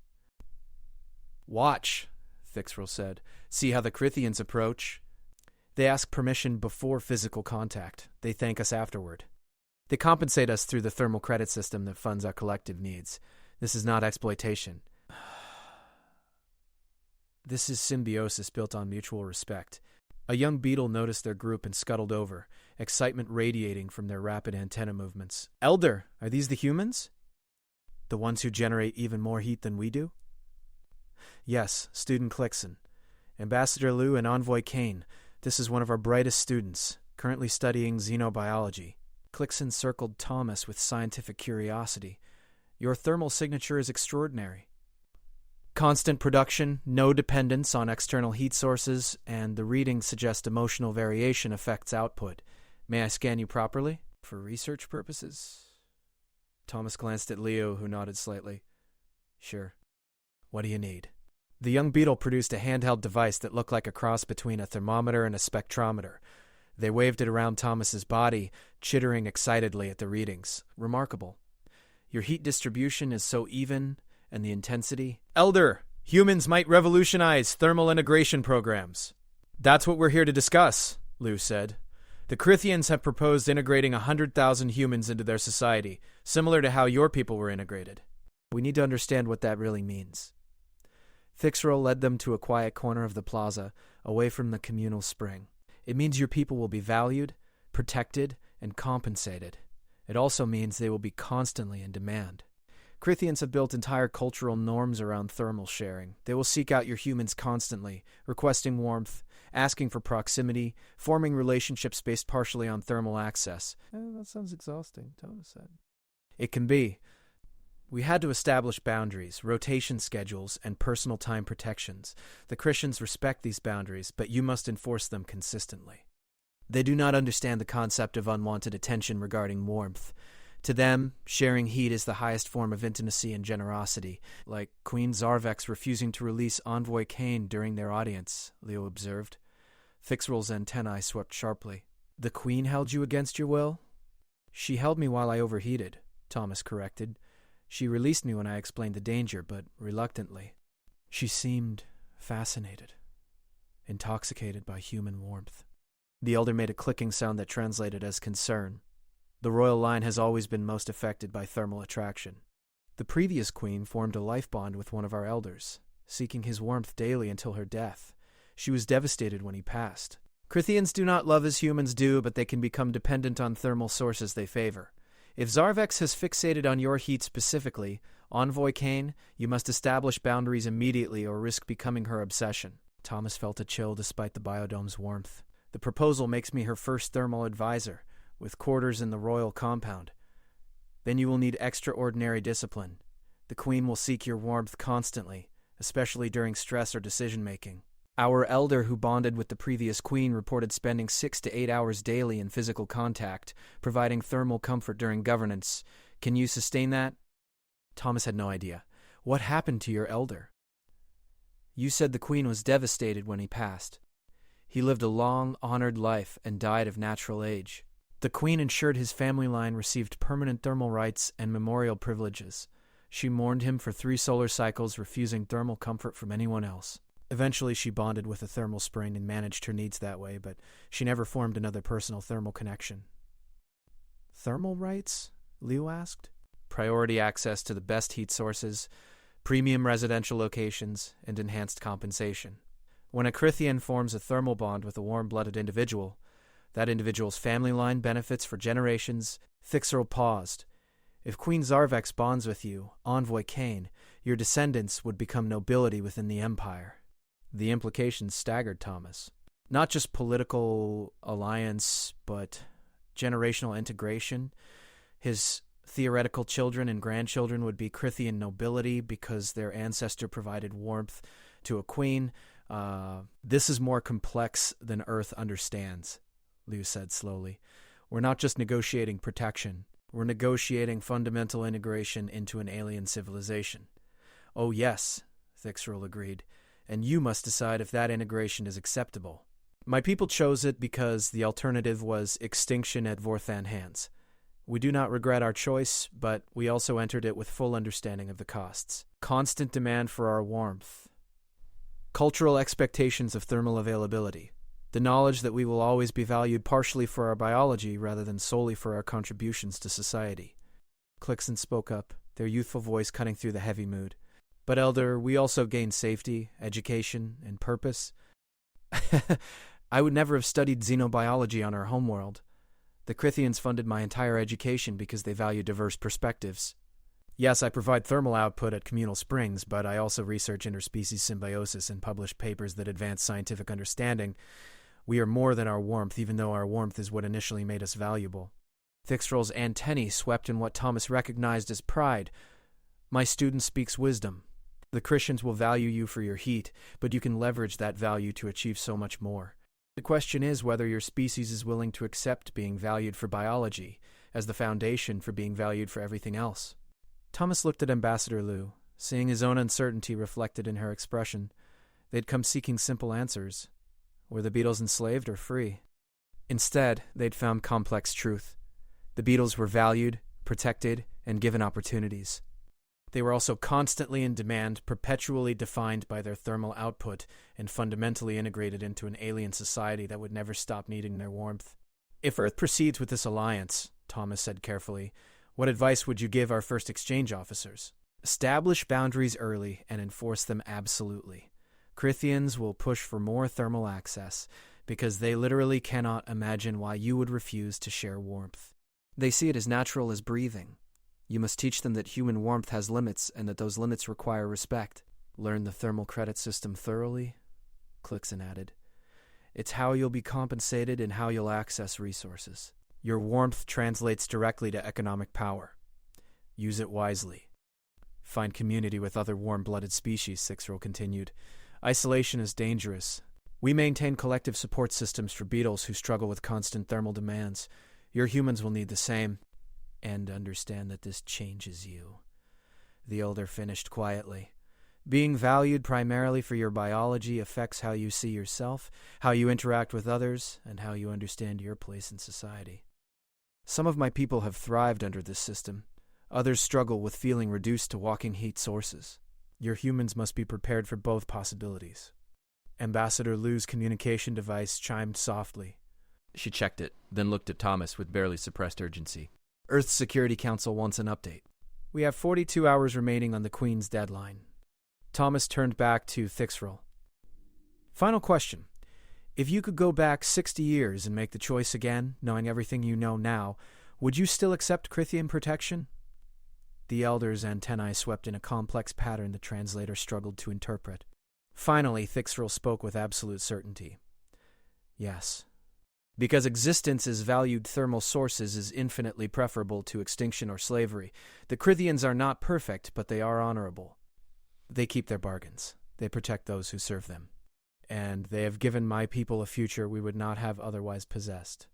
Watch, Thixrel said. See how the Crethians approach. They ask permission before physical contact. They thank us afterward. They compensate us through the thermal credit system that funds our collective needs. This is not exploitation. This is symbiosis built on mutual respect. A young beetle noticed their group and scuttled over, excitement radiating from their rapid antenna movements. Elder, are these the humans? The ones who generate even more heat than we do? Yes, Student Clixon. Ambassador Liu and Envoy Kane. This is one of our brightest students, currently studying xenobiology. Clixon circled Thomas with scientific curiosity. Your thermal signature is extraordinary. Constant production, no dependence on external heat sources, and the readings suggest emotional variation affects output. May I scan you properly? For research purposes? Thomas glanced at Leo, who nodded slightly. Sure. What do you need? The young beetle produced a handheld device that looked like a cross between a thermometer and a spectrometer. They waved it around Thomas's body, chittering excitedly at the readings. Remarkable. Your heat distribution is so even, and the intensity. Elder, humans might revolutionize thermal integration programs. That's what we're here to discuss, Liu said. The Crethians have proposed integrating 100,000 humans into their society, similar to how your people were integrated. We need to understand what that really means. Thixrel led them to a quiet corner of the plaza, away from the communal spring. It means your people will be valued, protected, and compensated. It also means they will be constantly in demand. Crethians have built entire cultural norms around thermal sharing. They will seek out your humans constantly, requesting warmth, asking for proximity, forming relationships based partially on thermal access. That sounds exhausting, Thomas said. It can be. We had to establish boundaries, rotation schedules, and personal time protections. The Christians respect these boundaries, but you must enforce them consistently. They do not understand the concept of unwanted attention regarding warmth. To them, sharing heat is the highest form of intimacy and generosity, like Queen Zarvex refusing to release Envoy Kane during their audience, Leo observed. Thixrel's antennae swept sharply. The Queen held you against your will? She held me while I overheated, Thomas corrected. She released me when I explained the danger, but reluctantly. She seemed fascinated, intoxicated by human warmth. The elder made a clicking sound that translated as concern. The royal line has always been most affected by thermal attraction. The previous queen formed a life bond with one of our elders, seeking his warmth daily until her death. She was devastated when he passed. Crithians do not love as humans do, but they can become dependent on thermal sources they favor. If Zarvex has fixated on your heat specifically, Envoy Kane, you must establish boundaries immediately or risk becoming her obsession. Thomas felt a chill despite the biodome's warmth. The proposal makes me her first thermal advisor, with quarters in the royal compound. Then you will need extraordinary discipline. The Queen will seek your warmth constantly, especially during stress or decision-making. Our elder who bonded with the previous Queen reported spending 6 to 8 hours daily in physical contact, providing thermal comfort during governance. Can you sustain that? Thomas had no idea. What happened to your elder? You said the Queen was devastated when he passed. He lived a long, honored life and died of natural age. The Queen ensured his family line received permanent thermal rights and memorial privileges. She mourned him for 3 solar cycles, refusing thermal comfort from anyone else. Eventually, she bonded with a thermal spring and managed her needs that way, but she never formed another personal thermal connection. Thermal rights? Liu asked. Priority access to the best heat sources, premium residential locations, and enhanced compensation. When a Crithian forms a thermal bond with a warm-blooded individual, that individual's family line benefits for generations. Thixerl paused. If Queen Zarvex bonds with you, Envoy Kane, your descendants would become nobility within the Empire. The implications staggered Thomas. Not just political alliance, but generational integration. His theoretical children and grandchildren would be Crithian nobility because their ancestor provided warmth to a queen. This is more complex than Earth understands, Liu said slowly. We're not just negotiating protection. We're negotiating fundamental integration into an alien civilization. Oh yes, Thixerl agreed, and you must decide if that integration is acceptable. My people chose it because the alternative was extinction at Vorthan hands. We do not regret our choice, but we also entered it with full understanding of the costs. Constant demand for our warmth. Cultural expectations of thermal availability. The knowledge that we will always be valued partially for our biology rather than solely for our contributions to society. Clixon spoke up, their youthful voice cutting through the heavy mood. But Elder, we also gain safety, education, and purpose. I would never have studied xenobiology on our homeworld. The Crithians funded my entire education because they value diverse perspectives. Yes, I provide thermal output at communal springs, but I also research interspecies symbiosis and publish papers that advance scientific understanding. We are more than our warmth, even though our warmth is what initially made us valuable. Thixerl's antennae swept in what Thomas recognized as pride. My student speaks wisdom. The Christians will value you for your heat, but you can leverage that value to achieve so much more. The question is whether your species is willing to accept being valued for biology as the foundation for being valued for everything else. Thomas looked at Ambassador Liu, seeing his own uncertainty reflected in her expression. They'd come seeking simple answers. Were the beetles enslaved or free? Instead, they'd found complex truth. The beetles were valued, protected, and given opportunities. They were also constantly in demand, perpetually defined by their thermal output, and fundamentally integrated into an alien society that would never stop needing their warmth. If Earth proceeds with this alliance, Thomas said carefully, what advice would you give our first exchange officers? Establish boundaries early and enforce them absolutely. Crithians will push for more thermal access because they literally cannot imagine why you would refuse to share warmth. They see it as natural as breathing. You must teach them that human warmth has limits and that those limits require respect. Learn the thermal credit system thoroughly, Clixon added. It's how you'll be compensated and how you'll access resources. Your warmth translates directly to economic power. Use it wisely. Find community with other warm-blooded species, Thixerl continued. Isolation is dangerous. We maintain collective support systems for beetles who struggle with constant thermal demands. Your humans will need the same. And understand that this changes you, the elder finished quietly. Being valued primarily for your biology affects how you see yourself, how you interact with others, and how you understand your place in society. Some of my people have thrived under this system. Others struggle with feeling reduced to walking heat sources. Your humans must be prepared for both possibilities. Ambassador Liu's communication device chimed softly. She checked it, then looked at Thomas with barely suppressed urgency. Earth's Security Council wants an update. We have 42 hours remaining on the Queen's deadline. Thomas turned back to Thixrel. Final question. If you could go back 60 years and make the choice again, knowing everything you know now, would you still accept Crithian protection? The Elder's antennae swept in a complex pattern the translator struggled to interpret. Finally, Thixrel spoke with absolute certainty. Yes. Because existence as valued thermal sources is infinitely preferable to extinction or slavery. The Crithians are not perfect, but they are honorable. They keep their bargains. They protect those who serve them. And they have given my people a future we would not have otherwise possessed.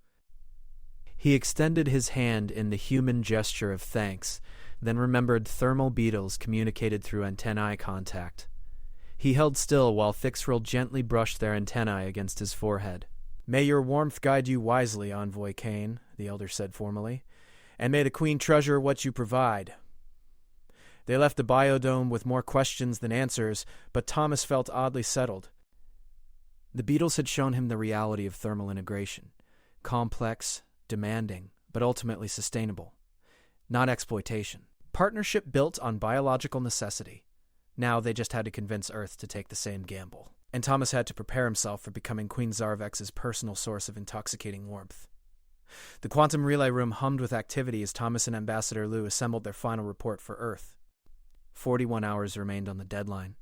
He extended his hand in the human gesture of thanks, then remembered thermal beetles communicated through antennae contact. He held still while Thixrel gently brushed their antennae against his forehead. "May your warmth guide you wisely, Envoy Kane," the Elder said formally, "and may the Queen treasure what you provide." They left the biodome with more questions than answers, but Thomas felt oddly settled. The beetles had shown him the reality of thermal integration. Complex, demanding, but ultimately sustainable. Not exploitation. Partnership built on biological necessity. Now they just had to convince Earth to take the same gamble. And Thomas had to prepare himself for becoming Queen Zarvex's personal source of intoxicating warmth. The quantum relay room hummed with activity as Thomas and Ambassador Liu assembled their final report for Earth. 41 hours remained on the deadline.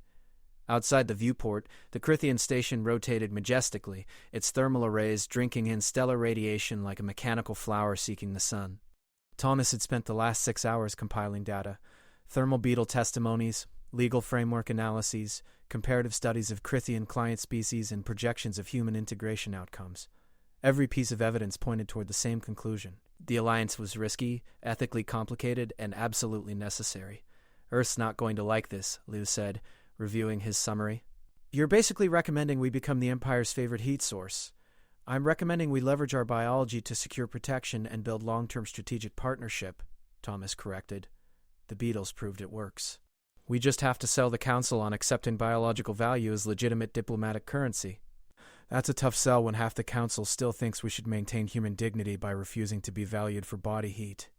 Outside the viewport, the Crithian station rotated majestically, its thermal arrays drinking in stellar radiation like a mechanical flower seeking the sun. Thomas had spent the last 6 hours compiling data, thermal beetle testimonies, legal framework analyses, comparative studies of Crithian client species, and projections of human integration outcomes. Every piece of evidence pointed toward the same conclusion. The alliance was risky, ethically complicated, and absolutely necessary. Earth's not going to like this, Liu said, reviewing his summary. "You're basically recommending we become the Empire's favorite heat source. I'm recommending we leverage our biology to secure protection and build long-term strategic partnership," Thomas corrected. The beetles proved it works. "We just have to sell the Council on accepting biological value as legitimate diplomatic currency. That's a tough sell when half the Council still thinks we should maintain human dignity by refusing to be valued for body heat.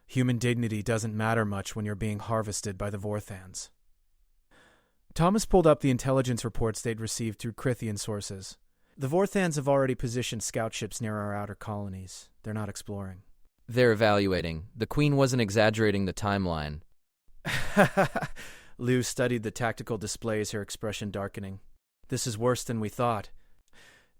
Human dignity doesn't matter much when you're being harvested by the Vorthans." Thomas pulled up the intelligence reports they'd received through Crithian sources. "The Vorthans have already positioned scout ships near our outer colonies. They're not exploring." They're evaluating. The Queen wasn't exaggerating the timeline. Liu studied the tactical displays, her expression darkening. "This is worse than we thought.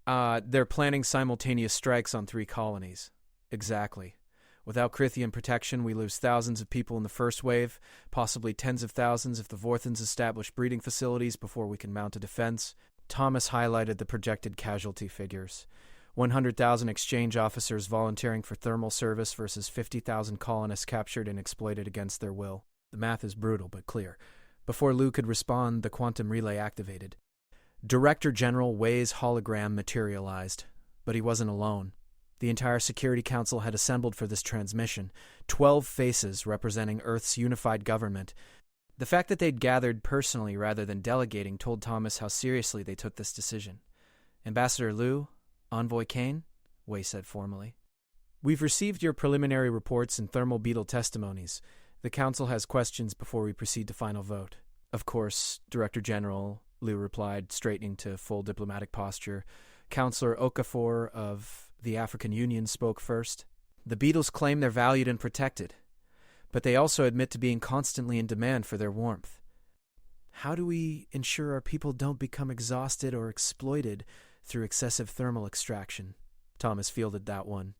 They're planning simultaneous strikes on 3 colonies. Exactly. Without Crithian protection, we lose thousands of people in the first wave, possibly tens of thousands if the Vorthans establish breeding facilities before we can mount a defense." Thomas highlighted the projected casualty figures. 100,000 exchange officers volunteering for thermal service versus 50,000 colonists captured and exploited against their will. The math is brutal but clear. Before Liu could respond, the quantum relay activated. Director General Wei's hologram materialized, but he wasn't alone. The entire Security Council had assembled for this transmission, 12 faces representing Earth's unified government. The fact that they'd gathered personally rather than delegating told Thomas how seriously they took this decision. "Ambassador Liu, Envoy Kane," Wei said formally. "We've received your preliminary reports and thermal beetle testimonies. The Council has questions before we proceed to final vote." "Of course, Director General," Liu replied, straightening to full diplomatic posture. Councillor Okafor of the African Union spoke first. "The beetles claim they're valued and protected, but they also admit to being constantly in demand for their warmth. How do we ensure our people don't become exhausted or exploited through excessive thermal extraction?" Thomas fielded that one.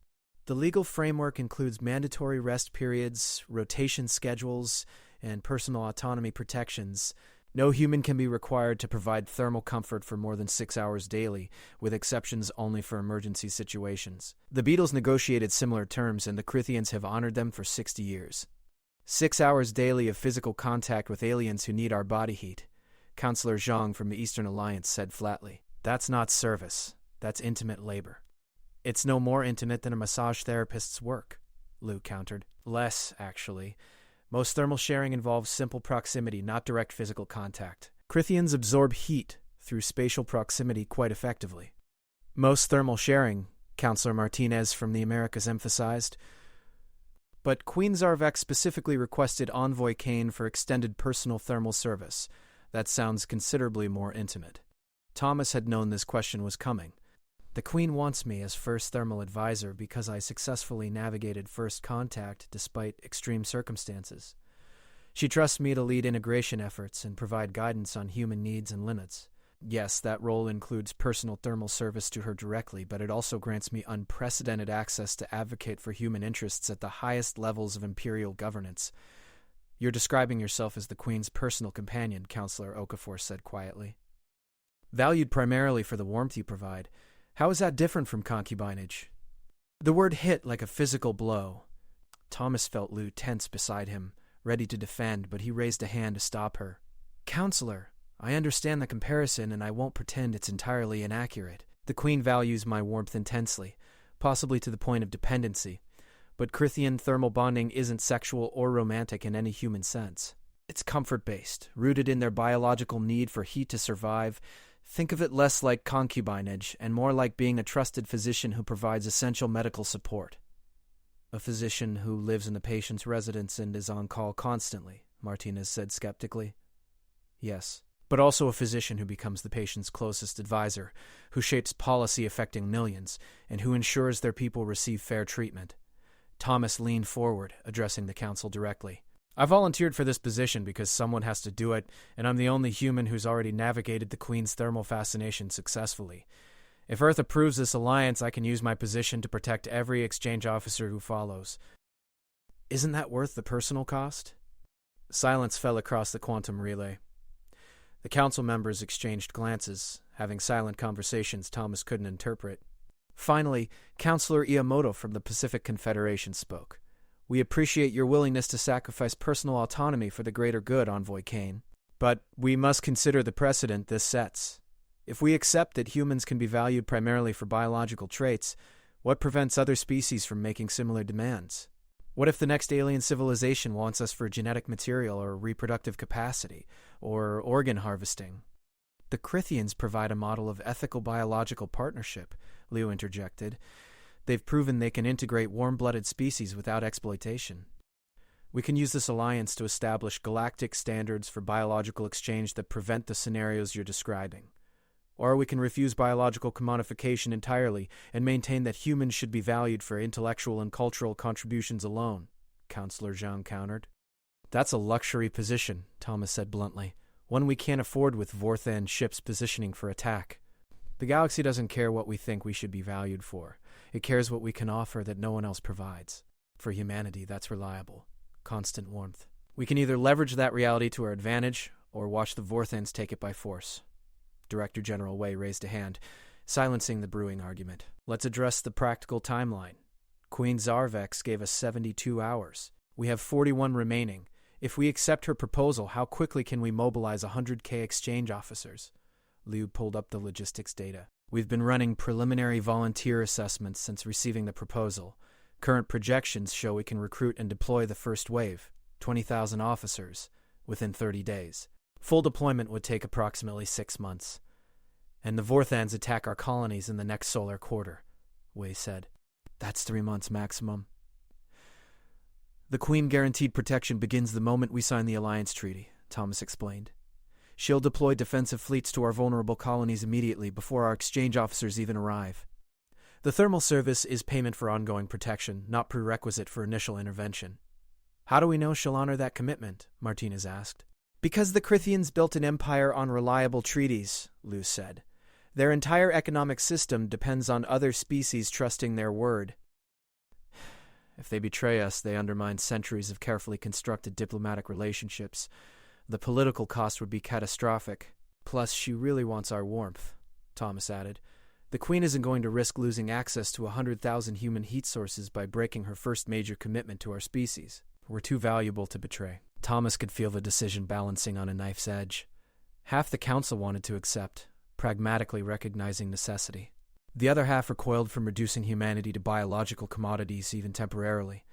"The legal framework includes mandatory rest periods, rotation schedules, and personal autonomy protections. No human can be required to provide thermal comfort for more than 6 hours daily, with exceptions only for emergency situations. The beetles negotiated similar terms, and the Crithians have honored them for 60 years. 6 hours daily of physical contact with aliens who need our body heat," Councillor Zhang from the Eastern Alliance said flatly. "That's not service. That's intimate labor." "It's no more intimate than a massage therapist's work," Liu countered. "Less, actually. Most thermal sharing involves simple proximity, not direct physical contact. Crithians absorb heat through spatial proximity quite effectively." "Most thermal sharing," Councillor Martinez from the Americas emphasized. "But Queen Zarvex specifically requested Envoy Kane for extended personal thermal service. That sounds considerably more intimate. Thomas had known this question was coming. The Queen wants me as first thermal advisor because I successfully navigated first contact despite extreme circumstances. She trusts me to lead integration efforts and provide guidance on human needs and limits. Yes, that role includes personal thermal service to her directly, but it also grants me unprecedented access to advocate for human interests at the highest levels of imperial governance. You're describing yourself as the Queen's personal companion, Counselor Okafor said quietly. Valued primarily for the warmth you provide. How is that different from concubinage? The word hit like a physical blow. Thomas felt Lou tense beside him, ready to defend, but he raised a hand to stop her. Counselor, I understand the comparison, and I won't pretend it's entirely inaccurate. The Queen values my warmth intensely, possibly to the point of dependency, but Crithian thermal bonding isn't sexual or romantic in any human sense. It's comfort-based, rooted in their biological need for heat to survive. Think of it less like concubinage and more like being a trusted physician who provides essential medical support. A physician who lives in the patient's residence and is on call constantly, Martinez said skeptically. Yes, but also a physician who becomes the patient's closest advisor, who shapes policy affecting millions, and who ensures their people receive fair treatment. Thomas leaned forward, addressing the council directly. I volunteered for this position because someone has to do it, and I'm the only human who's already navigated the Queen's thermal fascination successfully. If Earth approves this alliance, I can use my position to protect every exchange officer who follows. Isn't that worth the personal cost? Silence fell across the quantum relay. The council members exchanged glances, having silent conversations Thomas couldn't interpret. Finally, Counselor Iamoto from the Pacific Confederation spoke. We appreciate your willingness to sacrifice personal autonomy for the greater good, Envoy Kane. But we must consider the precedent this sets. If we accept that humans can be valued primarily for biological traits, what prevents other species from making similar demands? What if the next alien civilization wants us for genetic material or reproductive capacity, or organ harvesting? The Crithians provide a model of ethical biological partnership, Leo interjected. They've proven they can integrate warm-blooded species without exploitation. We can use this alliance to establish galactic standards for biological exchange that prevent the scenarios you're describing. Or we can refuse biological commodification entirely and maintain that humans should be valued for intellectual and cultural contributions alone, Counselor Zhang countered. That's a luxury position, Thomas said bluntly, one we can't afford with Vorthan ships positioning for attack. The galaxy doesn't care what we think we should be valued for. It cares what we can offer that no one else provides. For humanity, that's reliable, constant warmth. We can either leverage that reality to our advantage or watch the Vorthans take it by force. Director General Wei raised a hand, silencing the brewing argument. Let's address the practical timeline. Queen Zarvex gave us 72 hours. We have 41 remaining. If we accept her proposal, how quickly can we mobilize 100K exchange officers? Liu pulled up the logistics data. We've been running preliminary volunteer assessments since receiving the proposal. Current projections show we can recruit and deploy the first wave, 20,000 officers, within 30 days. Full deployment would take approximately 6 months. And the Vorthans attack our colonies in the next solar quarter, Wei said. That's 3 months maximum. The Queen guaranteed protection begins the moment we sign the alliance treaty, Thomas explained. She'll deploy defensive fleets to our vulnerable colonies immediately before our exchange officers even arrive. The thermal service is payment for ongoing protection, not prerequisite for initial intervention. How do we know she'll honor that commitment? Martinez asked. Because the Crithians built an empire on reliable treaties, Luz said. Their entire economic system depends on other species trusting their word. If they betray us, they undermine centuries of carefully constructed diplomatic relationships. The political cost would be catastrophic. Plus, she really wants our warmth, Thomas added. The Queen isn't going to risk losing access to 100,000 human heat sources by breaking her first major commitment to our species. We're too valuable to betray. Thomas could feel the decision balancing on a knife's edge. Half the council wanted to accept, pragmatically recognizing necessity. The other half recoiled from reducing humanity to biological commodities even temporarily.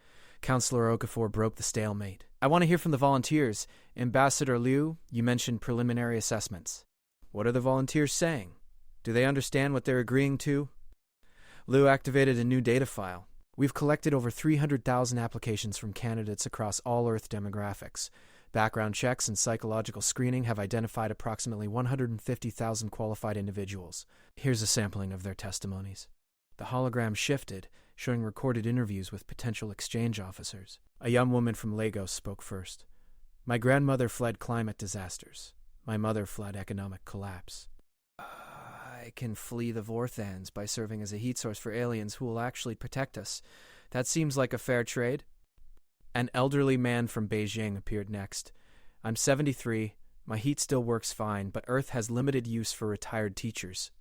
Counselor Okafor broke the stalemate. I want to hear from the volunteers. Ambassador Liu, you mentioned preliminary assessments. What are the volunteers saying? Do they understand what they're agreeing to? Liu activated a new data file. We've collected over 300,000 applications from candidates across all Earth demographics, Background checks and psychological screening have identified approximately 150,000 qualified individuals. Here's a sampling of their testimonies. The hologram shifted, showing recorded interviews with potential exchange officers. A young woman from Lagos spoke first. My grandmother fled climate disasters. My mother fled economic collapse. I can flee the Vorthans by serving as a heat source for aliens who will actually protect us. That seems like a fair trade. An elderly man from Beijing appeared next. I'm 73. My heat still works fine, but Earth has limited use for retired teachers.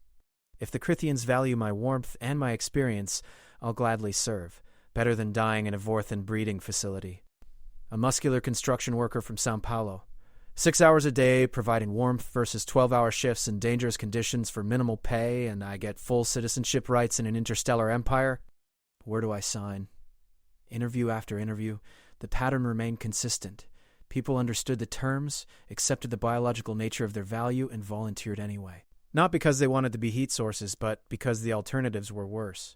If the Crithians value my warmth and my experience, I'll gladly serve. Better than dying in a Vorthan breeding facility. A muscular construction worker from Sao Paulo. 6 hours a day, providing warmth versus 12-hour shifts in dangerous conditions for minimal pay, and I get full citizenship rights in an interstellar empire? Where do I sign? Interview after interview, the pattern remained consistent. People understood the terms, accepted the biological nature of their value, and volunteered anyway. Not because they wanted to be heat sources, but because the alternatives were worse.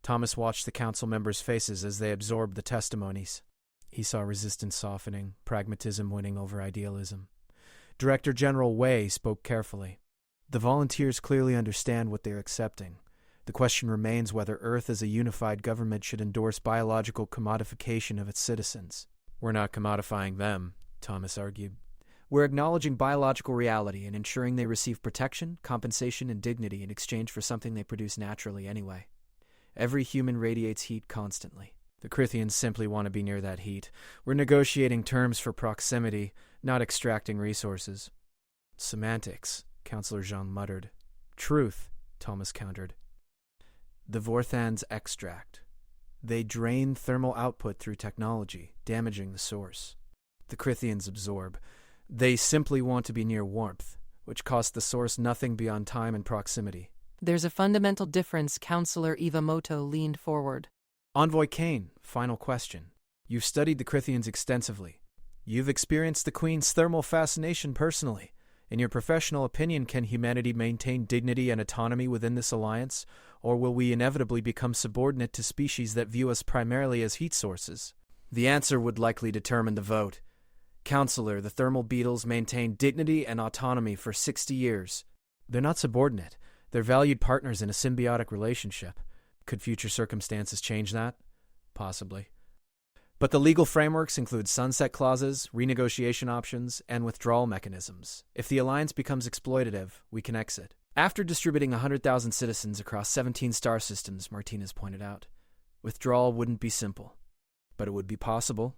Thomas watched the council members' faces as they absorbed the testimonies. He saw resistance softening, pragmatism winning over idealism. Director General Wei spoke carefully. The volunteers clearly understand what they're accepting. The question remains whether Earth as a unified government should endorse biological commodification of its citizens. We're not commodifying them, Thomas argued. We're acknowledging biological reality and ensuring they receive protection, compensation, and dignity in exchange for something they produce naturally anyway. Every human radiates heat constantly. The Crithians simply want to be near that heat. We're negotiating terms for proximity, not extracting resources. Semantics, Counselor Zhang muttered. Truth, Thomas countered. The Vorthans extract. They drain thermal output through technology, damaging the source. The Crithians absorb. They simply want to be near warmth, which costs the source nothing beyond time and proximity. There's a fundamental difference. Counselor Iwamoto leaned forward. Envoy Kane, final question. You've studied the Crithians extensively. You've experienced the Queen's thermal fascination personally. In your professional opinion, can humanity maintain dignity and autonomy within this alliance, or will we inevitably become subordinate to species that view us primarily as heat sources? The answer would likely determine the vote. Counselor, the thermal beetles maintained dignity and autonomy for 60 years. They're not subordinate. They're valued partners in a symbiotic relationship. Could future circumstances change that? Possibly. But the legal frameworks include sunset clauses, renegotiation options, and withdrawal mechanisms. If the alliance becomes exploitative, we can exit. After distributing 100,000 citizens across 17 star systems, Martinez pointed out, withdrawal wouldn't be simple. But it would be possible.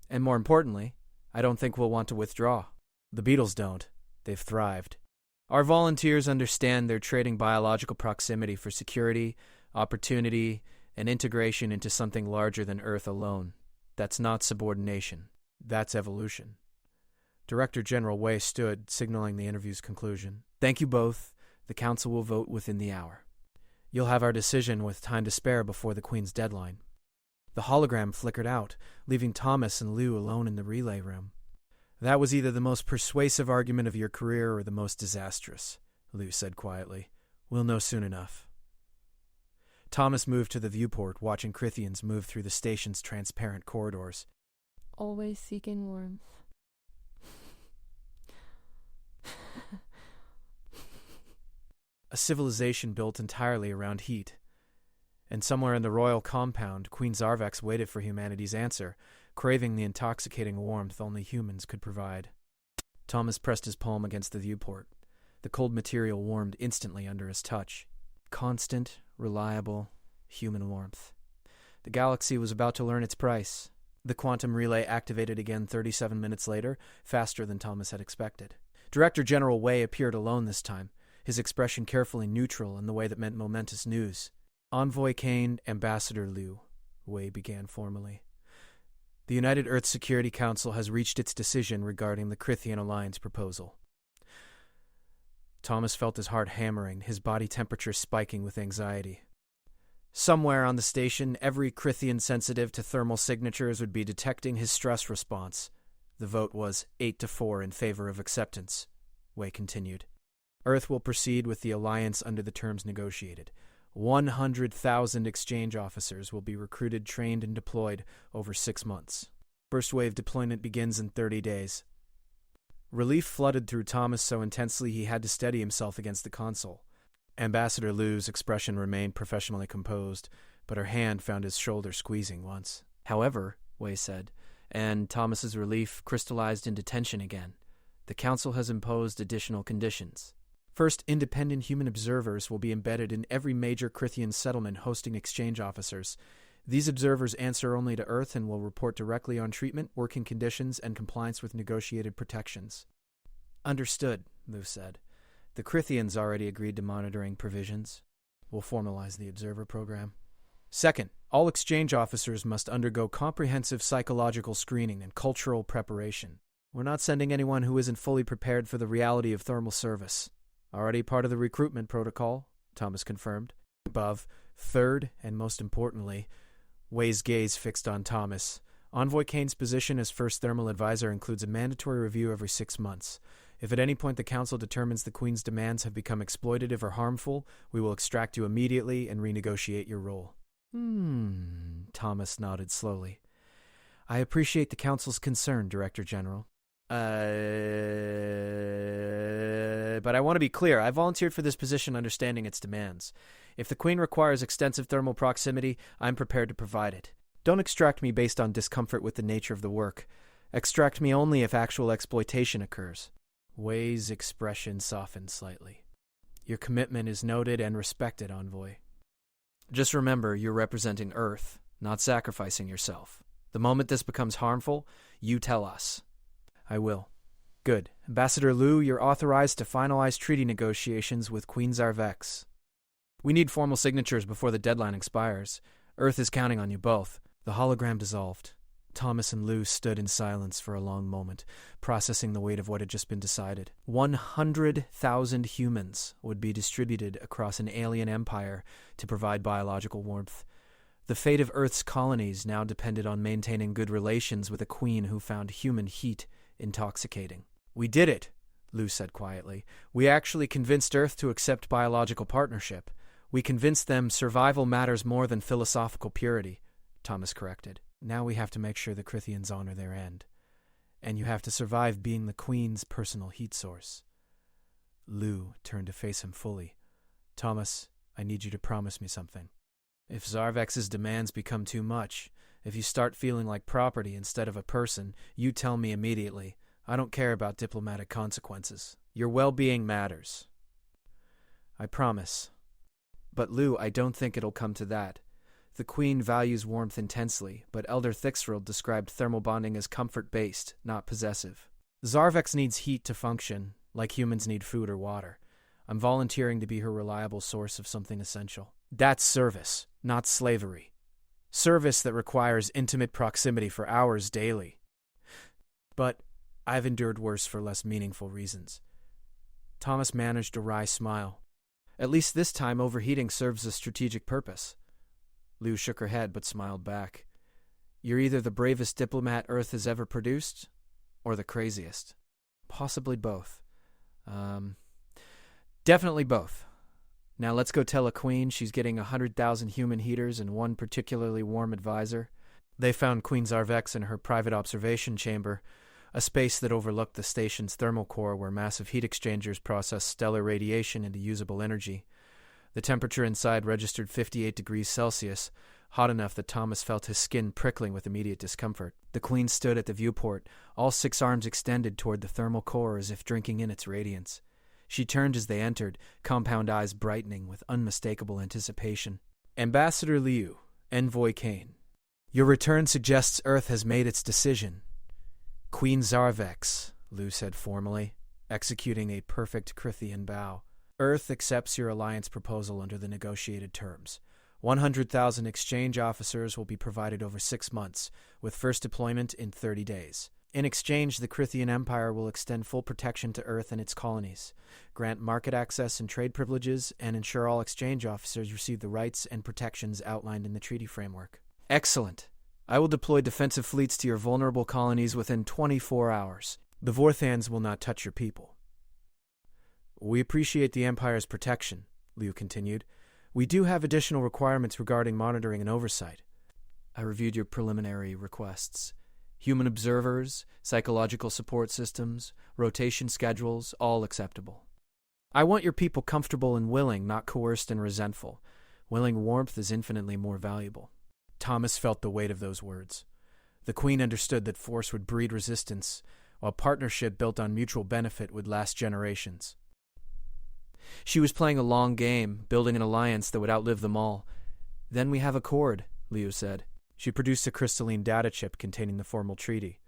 And more importantly, I don't think we'll want to withdraw. The beetles don't. They've thrived. Our volunteers understand they're trading biological proximity for security, opportunity, and integration into something larger than Earth alone. That's not subordination. That's evolution. Director General Wei stood, signaling the interview's conclusion. Thank you both. The council will vote within the hour. You'll have our decision with time to spare before the Queen's deadline. The hologram flickered out, leaving Thomas and Liu alone in the relay room. That was either the most persuasive argument of your career or the most disastrous, Liu said quietly. We'll know soon enough. Thomas moved to the viewport, watching Crithians move through the station's transparent corridors. Always seeking warmth. A civilization built entirely around heat. And somewhere in the royal compound, Queen Zarvex waited for humanity's answer, craving the intoxicating warmth only humans could provide. Thomas pressed his palm against the viewport. The cold material warmed instantly under his touch. Constant, reliable, human warmth. The galaxy was about to learn its price. The quantum relay activated again 37 minutes later, faster than Thomas had expected. Director General Wei appeared alone this time, his expression carefully neutral in the way that meant momentous news. Envoy Kane, Ambassador Liu, Wei began formally. The United Earth Security Council has reached its decision regarding the Crithian Alliance proposal. Thomas felt his heart hammering, his body temperature spiking with anxiety. Somewhere on the station, every Crithian sensitive to thermal signatures would be detecting his stress response. The vote was 8-4 in favor of acceptance, Wei continued. Earth will proceed with the alliance under the terms negotiated. 100,000 exchange officers will be recruited, trained, and deployed over 6 months. First wave deployment begins in 30 days. Relief flooded through Thomas so intensely he had to steady himself against the console. Ambassador Liu's expression remained professionally composed, but her hand found his shoulder squeezing once. However, Wei said, and Thomas's relief crystallized into tension again, the Council has imposed additional conditions. First, independent human observers will be embedded in every major Crithian settlement hosting exchange officers. These observers answer only to Earth and will report directly on treatment, working conditions, and compliance with negotiated protections. Understood, Liu said. The Crithians already agreed to monitoring provisions. We'll formalize the observer program. Second, all exchange officers must undergo comprehensive psychological screening and cultural preparation. We're not sending anyone who isn't fully prepared for the reality of thermal service. Already part of the recruitment protocol, Thomas confirmed. Above, third, and most importantly, Wei's gaze fixed on Thomas. Envoy Kane's position as first thermal advisor includes a mandatory review every 6 months. If at any point the Council determines the Queen's demands have become exploitative or harmful, we will extract you immediately and renegotiate your role. Thomas nodded slowly. I appreciate the Council's concern, Director General. But I want to be clear. I volunteered for this position understanding its demands. If the Queen requires extensive thermal proximity, I'm prepared to provide it. Don't extract me based on discomfort with the nature of the work. Extract me only if actual exploitation occurs. Wei's expression softened slightly. Your commitment is noted and respected, Envoy. Just remember, you're representing Earth, not sacrificing yourself. The moment this becomes harmful, you tell us. I will. Good. Ambassador Liu, you're authorized to finalize treaty negotiations with Queen Zarvex. We need formal signatures before the deadline expires. Earth is counting on you both. The hologram dissolved. Thomas and Liu stood in silence for a long moment, processing the weight of what had just been decided. 100,000 humans would be distributed across an alien empire to provide biological warmth. The fate of Earth's colonies now depended on maintaining good relations with a queen who found human heat intoxicating. We did it, Liu said quietly. We actually convinced Earth to accept biological partnership. We convinced them survival matters more than philosophical purity, Thomas corrected. Now we have to make sure the Crithians honor their end. And you have to survive being the Queen's personal heat source. Liu turned to face him fully. Thomas, I need you to promise me something. If Zarvex's demands become too much, if you start feeling like property instead of a person, you tell me immediately. I don't care about diplomatic consequences. Your well-being matters. I promise. But Liu, I don't think it'll come to that. The Queen values warmth intensely, but Elder Thixfeld described thermal bonding as comfort-based, not possessive. Zarvex needs heat to function, like humans need food or water. I'm volunteering to be her reliable source of something essential. That's service, not slavery. Service that requires intimate proximity for hours daily. But I've endured worse for less meaningful reasons. Thomas managed a wry smile. At least this time overheating serves a strategic purpose. Liu shook her head but smiled back. You're either the bravest diplomat Earth has ever produced, or the craziest. Possibly both. Definitely both. Now let's go tell a queen she's getting 100,000 human heaters and one particularly warm advisor. They found Queen Zarvex in her private observation chamber, a space that overlooked the station's thermal core where massive heat exchangers process stellar radiation into usable energy. The temperature inside registered 58 degrees Celsius, hot enough that Thomas felt his skin prickling with immediate discomfort. The Queen stood at the viewport, all 6 arms extended toward the thermal core as if drinking in its radiance. She turned as they entered, compound eyes brightening with unmistakable anticipation. Ambassador Liu, Envoy Kane. Your return suggests Earth has made its decision. Queen Zarvex, Liu said formally, executing a perfect Crithian bow. Earth accepts your alliance proposal under the negotiated terms. 100,000 exchange officers will be provided over 6 months, with first deployment in 30 days. In exchange, the Crithian Empire will extend full protection to Earth and its colonies, grant market access and trade privileges, and ensure all exchange officers receive the rights and protections outlined in the treaty framework. Excellent. I will deploy defensive fleets to your vulnerable colonies within 24 hours. The Vorthans will not touch your people. We appreciate the Empire's protection, Liu continued. We do have additional requirements regarding monitoring and oversight. I reviewed your preliminary requests. Human observers, psychological support systems, rotation schedules, all acceptable. I want your people comfortable and willing, not coerced and resentful. Willing warmth is infinitely more valuable. Thomas felt the weight of those words. The Queen understood that force would breed resistance, while partnership built on mutual benefit would last generations. She was playing a long game, building an alliance that would outlive them all. Then we have accord, Liu said. She produced a crystalline data chip containing the formal treaty.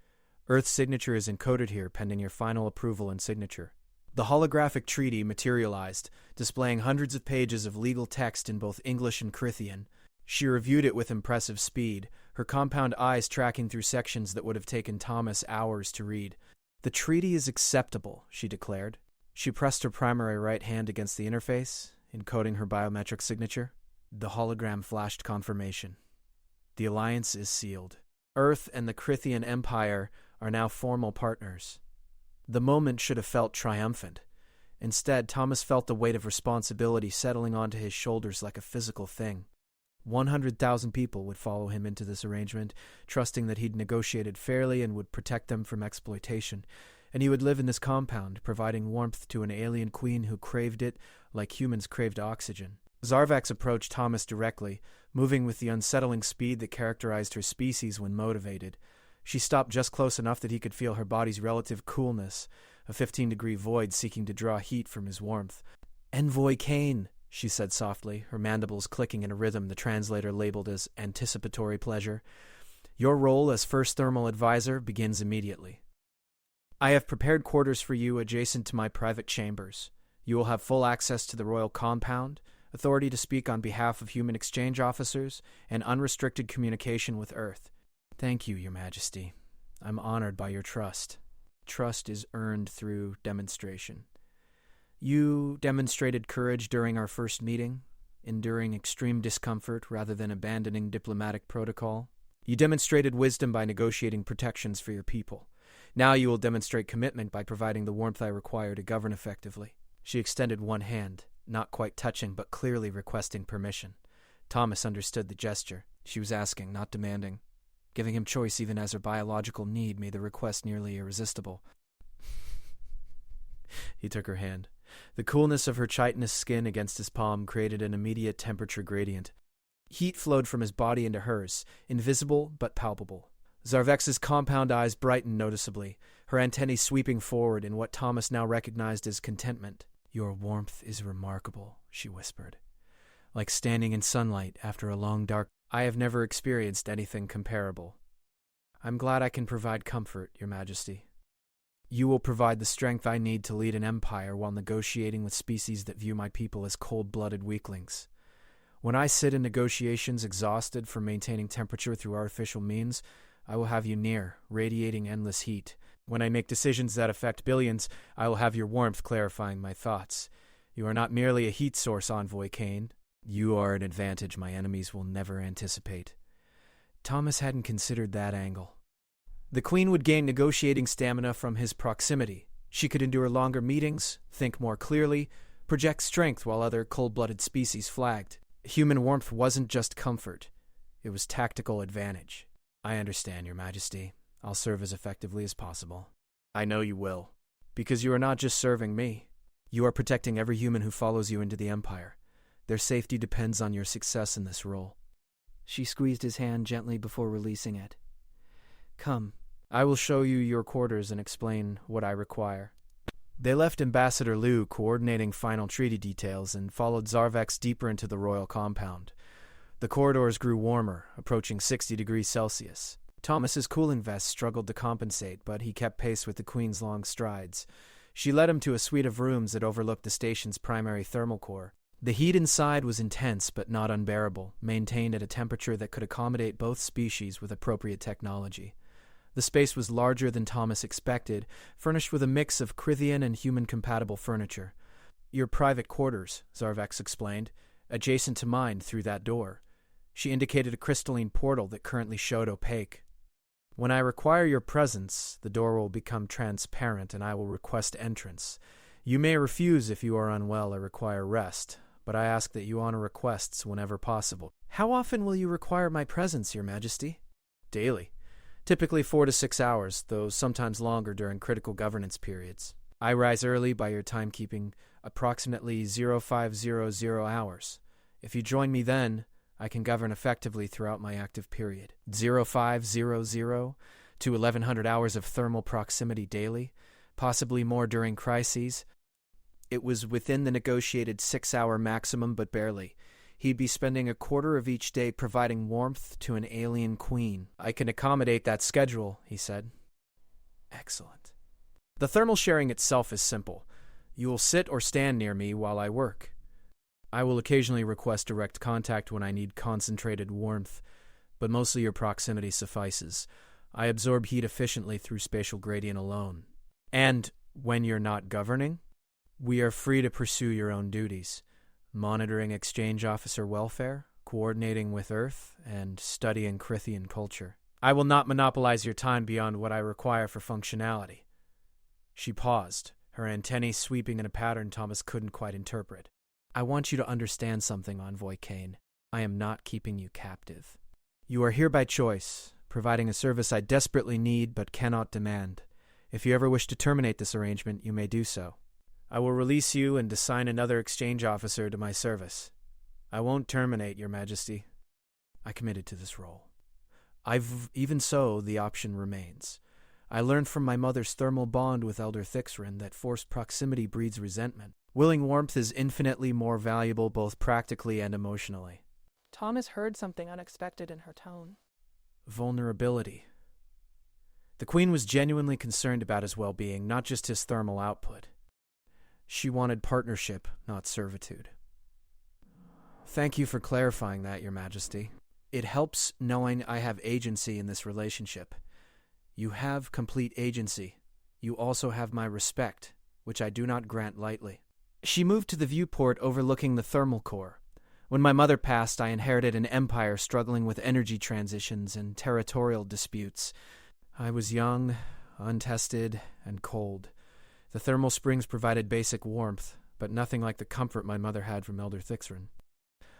Earth's signature is encoded here pending your final approval and signature. The holographic treaty materialized, displaying hundreds of pages of legal text in both English and Crithian. She reviewed it with impressive speed, her compound eyes tracking through sections that would have taken Thomas hours to read. The treaty is acceptable, she declared. She pressed her primary right hand against the interface, encoding her biometric signature. The hologram flashed confirmation. The alliance is sealed. Earth and the Crithian Empire are now formal partners. The moment should have felt triumphant. Instead, Thomas felt the weight of responsibility settling onto his shoulders like a physical thing. 100,000 people would follow him into this arrangement, trusting that he'd negotiated fairly and would protect them from exploitation. And he would live in this compound, providing warmth to an alien queen who craved it like humans craved oxygen. Zarvax approached Thomas directly, moving with the unsettling speed that characterized her species when motivated. She stopped just close enough that he could feel her body's relative coolness, a 15-degree void seeking to draw heat from his warmth. "Envoy Kane," she said softly, her mandibles clicking in a rhythm the translator labeled as anticipatory pleasure. "Your role as first thermal advisor begins immediately. I have prepared quarters for you adjacent to my private chambers. You will have full access to the royal compound, authority to speak on behalf of human exchange officers, and unrestricted communication with Earth. Thank you, Your Majesty. I'm honored by your trust. Trust is earned through demonstration. You demonstrated courage during our first meeting, enduring extreme discomfort rather than abandoning diplomatic protocol. You demonstrated wisdom by negotiating protections for your people. Now you will demonstrate commitment by providing the warmth I require to govern effectively." She extended one hand, not quite touching but clearly requesting permission. Thomas understood the gesture. She was asking, not demanding. Giving him choice even as her biological need made the request nearly irresistible. He took her hand. The coolness of her chitinous skin against his palm created an immediate temperature gradient. Heat flowed from his body into hers, invisible but palpable. Zarvex's compound eyes brightened noticeably, her antennae sweeping forward in what Thomas now recognized as contentment. "Your warmth is remarkable," she whispered. "Like standing in sunlight after a long dark. I have never experienced anything comparable. I'm glad I can provide comfort, Your Majesty. You will provide the strength I need to lead an empire while negotiating with species that view my people as cold-blooded weaklings. When I sit in negotiations exhausted from maintaining temperature through artificial means, I will have you near, radiating endless heat. When I make decisions that affect billions, I will have your warmth clarifying my thoughts. You are not merely a heat source, Envoy Kane. You are an advantage my enemies will never anticipate." Thomas hadn't considered that angle. The Queen would gain negotiating stamina from his proximity. She could endure longer meetings, think more clearly, project strength while other cold-blooded species flagged. Human warmth wasn't just comfort. It was tactical advantage. "I understand, Your Majesty. I'll serve as effectively as possible." "I know you will. Because you are not just serving me. You are protecting every human who follows you into the Empire. Their safety depends on your success in this role." She squeezed his hand gently before releasing it. "Come, I will show you your quarters and explain what I require." They left Ambassador Liu coordinating final treaty details and followed Zarvex deeper into the royal compound. The corridors grew warmer, approaching 60 degrees Celsius. Thomas's cooling vest struggled to compensate, but he kept pace with the Queen's long strides. She led him to a suite of rooms that overlooked the station's primary thermal core. The heat inside was intense but not unbearable, maintained at a temperature that could accommodate both species with appropriate technology. The space was larger than Thomas expected, furnished with a mix of Crithian and human-compatible furniture. "Your private quarters," Zarvex explained, "adjacent to mine through that door." She indicated a crystalline portal that currently showed opaque. "When I require your presence, the door will become transparent and I will request entrance. You may refuse if you are unwell or require rest, but I ask that you honor requests whenever possible." "How often will you require my presence, Your Majesty?" "Daily. Typically 4 to 6 hours, though sometimes longer during critical governance periods. I rise early by your timekeeping, approximately 0500 hours. If you join me then, I can govern effectively throughout my active period. 0500 to 1100 hours of thermal proximity daily, possibly more during crises. It was within the negotiated 6-hour maximum, but barely. He'd be spending a quarter of each day providing warmth to an alien queen. I can accommodate that schedule, he said. Excellent. The thermal sharing itself is simple. You will sit or stand near me while I work. I will occasionally request direct contact when I need concentrated warmth, but mostly your proximity suffices. I absorb heat efficiently through spatial gradient alone. And when you're not governing, we are free to pursue your own duties. Monitoring exchange officer welfare, coordinating with Earth, and studying Crithian culture. I will not monopolize your time beyond what I require for functionality. She paused, her antennae sweeping in a pattern Thomas couldn't quite interpret. I want you to understand something, Envoy Kane. I am not keeping you captive. You are here by choice, providing a service I desperately need but cannot demand. If you ever wish to terminate this arrangement, you may do so. I will release you and assign another exchange officer to my service. I won't terminate, Your Majesty. I committed to this role. Even so, the option remains. I learned from my mother's thermal bond with Elder Thixrin that forced proximity breeds resentment. Willing warmth is infinitely more valuable both practically and emotionally. Thomas heard something unexpected in her tone. Vulnerability. The Queen was genuinely concerned about his well-being, not just his thermal output. She wanted partnership, not servitude. Thank you for clarifying that, Your Majesty. It helps knowing I have agency in this relationship. You have complete agency. You also have my respect, which I do not grant lightly. She moved to the viewport overlooking the thermal core. When my mother passed, I inherited an empire struggling with energy transitions and territorial disputes. I was young, untested, and cold. The thermal springs provided basic warmth, but nothing like the comfort my mother had from Elder Thixrin.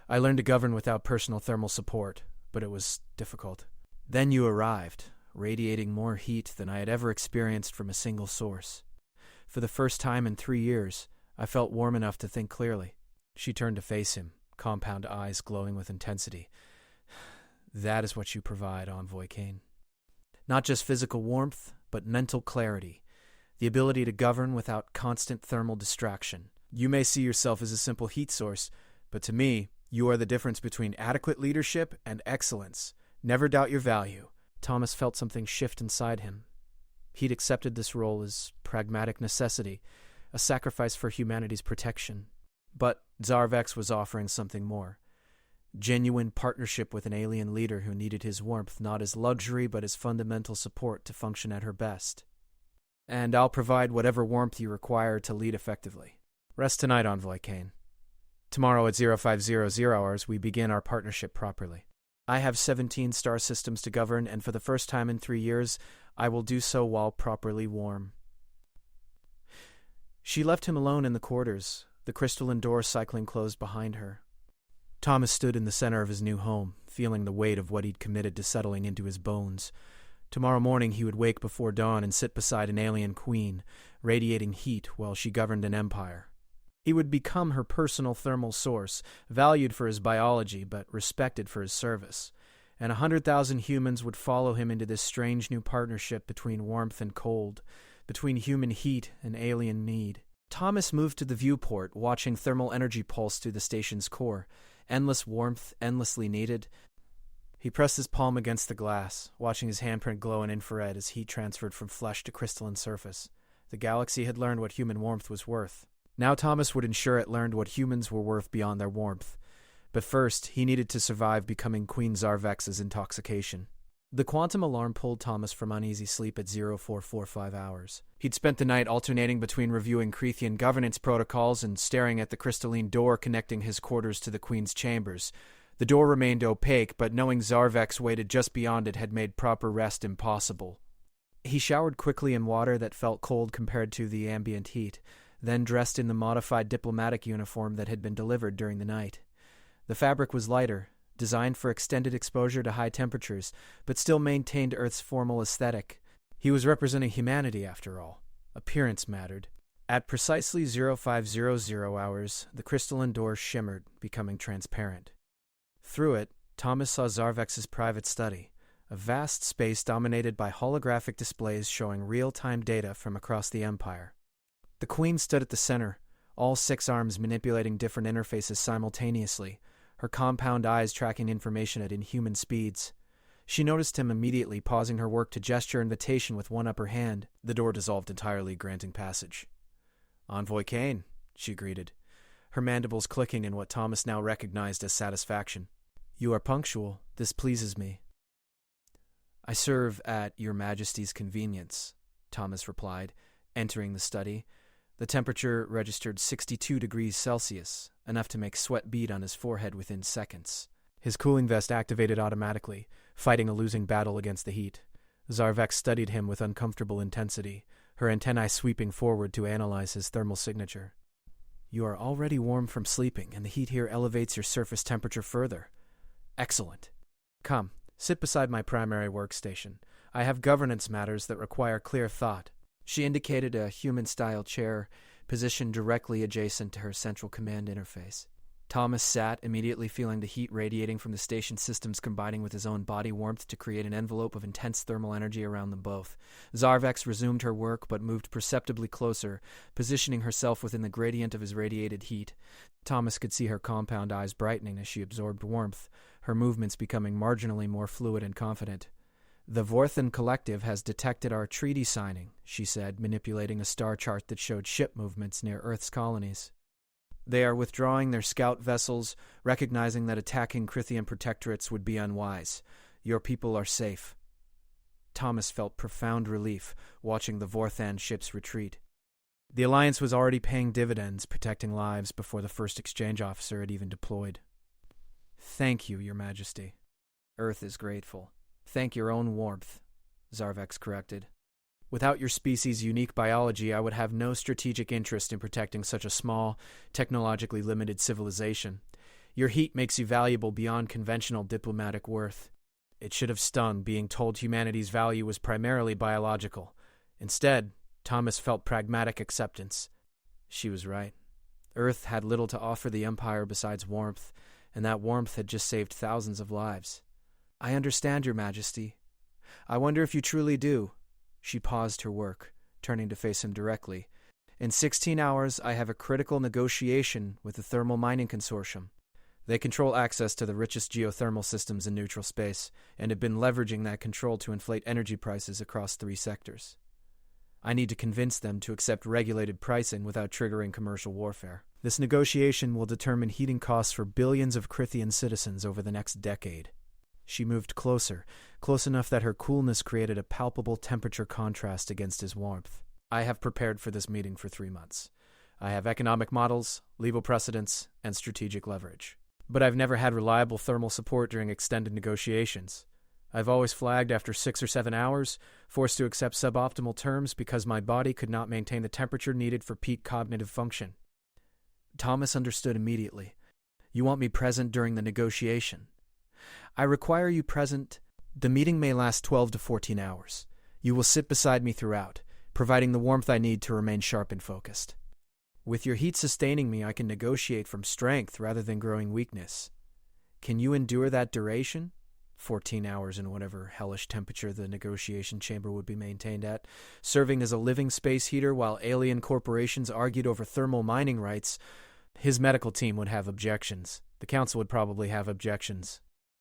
I learned to govern without personal thermal support, but it was difficult. Then you arrived, radiating more heat than I had ever experienced from a single source. For the first time in 3 years, I felt warm enough to think clearly. She turned to face him, compound eyes glowing with intensity. That is what you provide, Envoy Kane. Not just physical warmth, but mental clarity. The ability to govern without constant thermal distraction. You may see yourself as a simple heat source, but to me, you are the difference between adequate leadership and excellence. Never doubt your value. Thomas felt something shift inside him. He'd accepted this role as pragmatic necessity, a sacrifice for humanity's protection. But Zarvex was offering something more. Genuine partnership with an alien leader who needed his warmth not as luxury but as fundamental support to function at her best. And I'll provide whatever warmth you require to lead effectively. Rest tonight, Envoy Kane. Tomorrow at 0500 hours, we begin our partnership properly. I have 17 star systems to govern, and for the first time in 3 years, I will do so while properly warm. She left him alone in the quarters, the crystalline door cycling closed behind her. Thomas stood in the center of his new home, feeling the weight of what he'd committed to settling into his bones. Tomorrow morning he would wake before dawn and sit beside an alien queen, radiating heat while she governed an empire. He would become her personal thermal source, valued for his biology but respected for his service. And 100,000 humans would follow him into this strange new partnership between warmth and cold, between human heat and alien need. Thomas moved to the viewport, watching thermal energy pulse through the station's core. Endless warmth, endlessly needed. He pressed his palm against the glass, watching his handprint glow in infrared as heat transferred from flesh to crystalline surface. The galaxy had learned what human warmth was worth. Now Thomas would ensure it learned what humans were worth beyond their warmth. But first, he needed to survive becoming Queen Zarvex's intoxication. The quantum alarm pulled Thomas from uneasy sleep at 0445 hours. He'd spent the night alternating between reviewing Crethian governance protocols and staring at the crystalline door connecting his quarters to the Queen's chambers. The door remained opaque, but knowing Zarvex waited just beyond it had made proper rest impossible. He showered quickly in water that felt cold compared to the ambient heat, then dressed in the modified diplomatic uniform that had been delivered during the night. The fabric was lighter, designed for extended exposure to high temperatures, but still maintained Earth's formal aesthetic. He was representing humanity, after all. Appearance mattered. At precisely 0500 hours, the crystalline door shimmered, becoming transparent. Through it, Thomas saw Zarvex's private study, a vast space dominated by holographic displays showing real-time data from across the Empire. The Queen stood at the center, all 6 arms manipulating different interfaces simultaneously, her compound eyes tracking information at inhuman speeds. She noticed him immediately, pausing her work to gesture invitation with one upper hand. The door dissolved entirely, granting passage. "Envoy Kane," she greeted, her mandibles clicking in what Thomas now recognized as satisfaction. "You are punctual. This pleases me." "I serve at Your Majesty's convenience," Thomas replied, entering the study. The temperature registered 62 degrees Celsius, enough to make sweat bead on his forehead within seconds. His cooling vest activated automatically, fighting a losing battle against the heat. Zarvex studied him with uncomfortable intensity, her antennae sweeping forward to analyze his thermal signature. "You are already warm from sleeping, and the heat here elevates your surface temperature further. Excellent. Come, sit beside my primary workstation. I have governance matters that require clear thought." She indicated a human-style chair positioned directly adjacent to her central command interface. Thomas sat, immediately feeling the heat radiating from the station systems combining with his own body warmth to create an envelope of intense thermal energy around them both. Zarvex resumed her work, but moved perceptibly closer, positioning herself within the gradient of his radiated heat. Thomas could see her compound eyes brightening as she absorbed warmth, her movements becoming marginally more fluid and confident. "The Vorthan Collective has detected our treaty signing," she said, manipulating a star chart that showed ship movements near Earth's colonies. "They are withdrawing their scout vessels, recognizing that attacking Crithian protectorates would be unwise. Your people are safe." Thomas felt profound relief watching the Vorthan ships retreat. The Alliance was already paying dividends, protecting lives before the first exchange officer had even deployed. "Thank you, Your Majesty." "Earth is grateful. Thank your own warmth," Zarvex corrected. "Without your species' unique biology, I would have no strategic interest in protecting such a small, technologically limited civilization. Your heat makes you valuable beyond conventional diplomatic worth." It should have stung, being told humanity's value was primarily biological. Instead, Thomas felt pragmatic acceptance. She was right. Earth had little to offer the Empire besides warmth, and that warmth had just saved thousands of lives. "I understand, Your Majesty. I wonder if you truly do." She paused her work, turning to face him directly. "In 16 hours, I have a critical negotiation with the Thermal Mining Consortium. They control access to the richest geothermal systems in neutral space, and have been leveraging that control to inflate energy prices across 3 sectors. I need to convince them to accept regulated pricing without triggering commercial warfare. This negotiation will determine heating costs for billions of Crithian citizens over the next decade." She moved closer, close enough that her coolness created a palpable temperature contrast against his warmth. "I have prepared for this meeting for 3 months. I have economic models, legal precedents, and strategic leverage. But I've never had reliable thermal support during extended negotiations. I've always flagged after 6 or 7 hours, forced to accept suboptimal terms because my body could not maintain the temperature needed for peak cognitive function." Thomas understood immediately. "You want me present during the negotiation?" "I require you present. The meeting may last 12 to 14 hours. You will sit beside me throughout, providing the warmth I need to remain sharp and focused. With your heat sustaining me, I can negotiate from strength rather than growing weakness. Can you endure that duration? 14 hours in whatever hellish temperature the negotiation chamber would be maintained at, serving as a living space heater while alien corporations argued over thermal mining rights. His medical team would have objections. The council would probably have objections.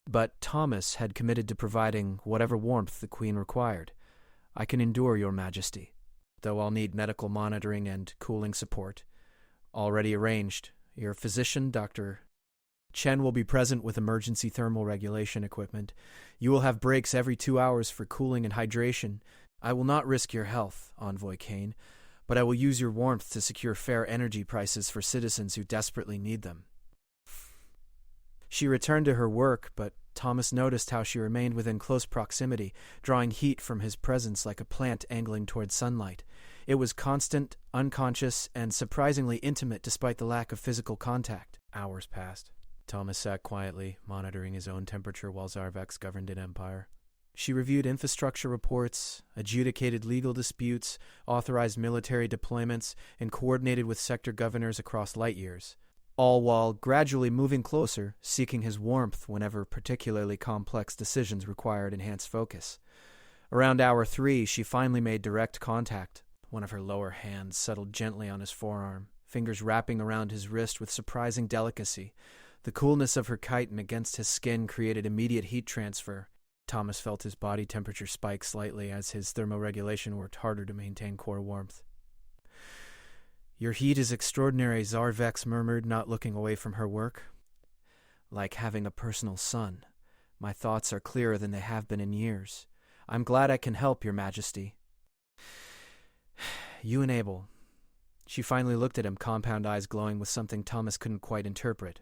But Thomas had committed to providing whatever warmth the Queen required. "I can endure, Your Majesty, though I'll need medical monitoring and cooling support. Already arranged. Your physician, Dr. Chen, will be present with emergency thermal regulation equipment. You will have breaks every 2 hours for cooling and hydration. I will not risk your health, Envoy Kane, but I will use your warmth to secure fair energy prices for citizens who desperately need them." She returned to her work, but Thomas noticed how she remained within close proximity, drawing heat from his presence like a plant angling toward sunlight. It was constant, unconscious, and surprisingly intimate despite the lack of physical contact. Hours passed. Thomas sat quietly, monitoring his own temperature while Zarvex governed an empire. She reviewed infrastructure reports, adjudicated legal disputes, authorized military deployments, and coordinated with sector governors across light years, all while gradually moving closer, seeking his warmth whenever particularly complex decisions required enhanced focus. Around hour 3, she finally made direct contact. One of her lower hands settled gently on his forearm, fingers wrapping around his wrist with surprising delicacy. The coolness of her chitin against his skin created immediate heat transfer. Thomas felt his body temperature spike slightly as his thermoregulation worked harder to maintain core warmth. "Your heat is extraordinary," Zarvex murmured, not looking away from her work. "Like having a personal son. My thoughts are clearer than they have been in years. I'm glad I can help, Your Majesty." "You enable." She finally looked at him, compound eyes glowing with something Thomas couldn't quite interpret.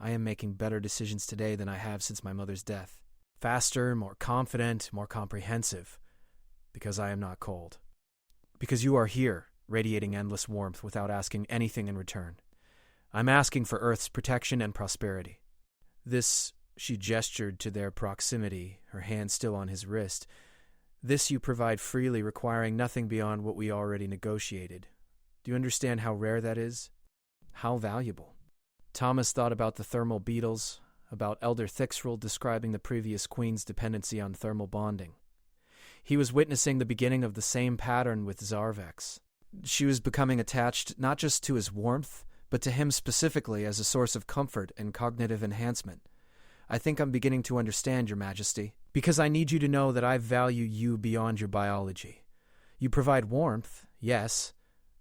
"I am making better decisions today than I have since my mother's death. Faster, more confident, more comprehensive. Because I am not cold. Because you are here, radiating endless warmth without asking anything in return. I'm asking for Earth's protection and prosperity. This," she gestured to their proximity, her hand still on his wrist, "this you provide freely, requiring nothing beyond what we already negotiated. Do you understand how rare that is? How valuable?" Thomas thought about the thermal beetles, about Elder Thixrel describing the previous queen's dependency on thermal bonding. He was witnessing the beginning of the same pattern with Zarvex. She was becoming attached not just to his warmth, but to him specifically as a source of comfort and cognitive enhancement. "I think I'm beginning to understand, Your Majesty, because I need you to know that I value you beyond your biology. You provide warmth, yes,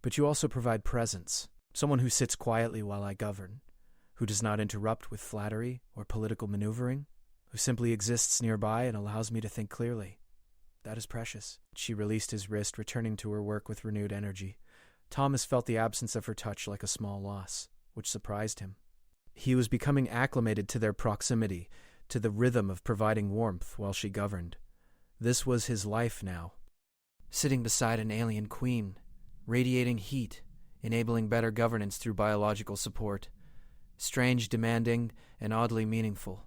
but you also provide presence, someone who sits quietly while I govern, who does not interrupt with flattery or political maneuvering, who simply exists nearby and allows me to think clearly. That is precious." She released his wrist, returning to her work with renewed energy. Thomas felt the absence of her touch like a small loss, which surprised him. He was becoming acclimated to their proximity, to the rhythm of providing warmth while she governed. This was his life now. Sitting beside an alien queen, radiating heat, enabling better governance through biological support. Strange, demanding, and oddly meaningful.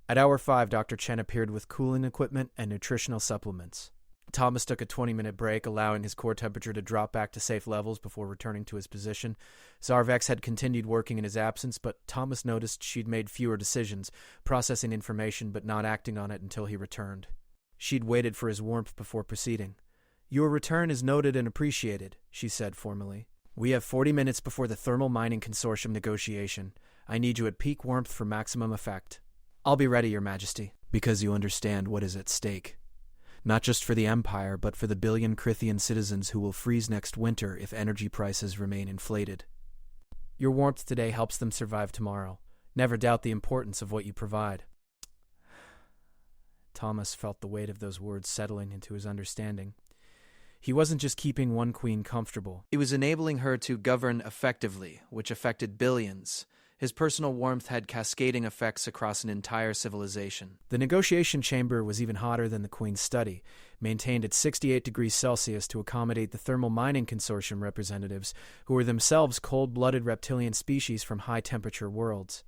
At hour 5, Dr. Chen appeared with cooling equipment and nutritional supplements. Thomas took a 20-minute break, allowing his core temperature to drop back to safe levels before returning to his position. Zarvex had continued working in his absence, but Thomas noticed she'd made fewer decisions, processing information but not acting on it until he returned. She'd waited for his warmth before proceeding. "Your return is noted and appreciated," she said formally. "We have 40 minutes before the Thermal Mining Consortium negotiation. I need you at peak warmth for maximum effect." "I'll be ready, Your Majesty." "Because you understand what is at stake. Not just for the Empire, but for the billion Crithian citizens who will freeze next winter if energy prices remain inflated. Your warmth today helps them survive tomorrow. Never doubt the importance of what you provide." Thomas felt the weight of those words settling into his understanding. He wasn't just keeping one queen comfortable. It was enabling her to govern effectively, which affected billions. His personal warmth had cascading effects across an entire civilization. The negotiation chamber was even hotter than the Queen's study, maintained at 68 degrees Celsius to accommodate the Thermal Mining Consortium representatives, who were themselves cold-blooded reptilian species from high-temperature worlds.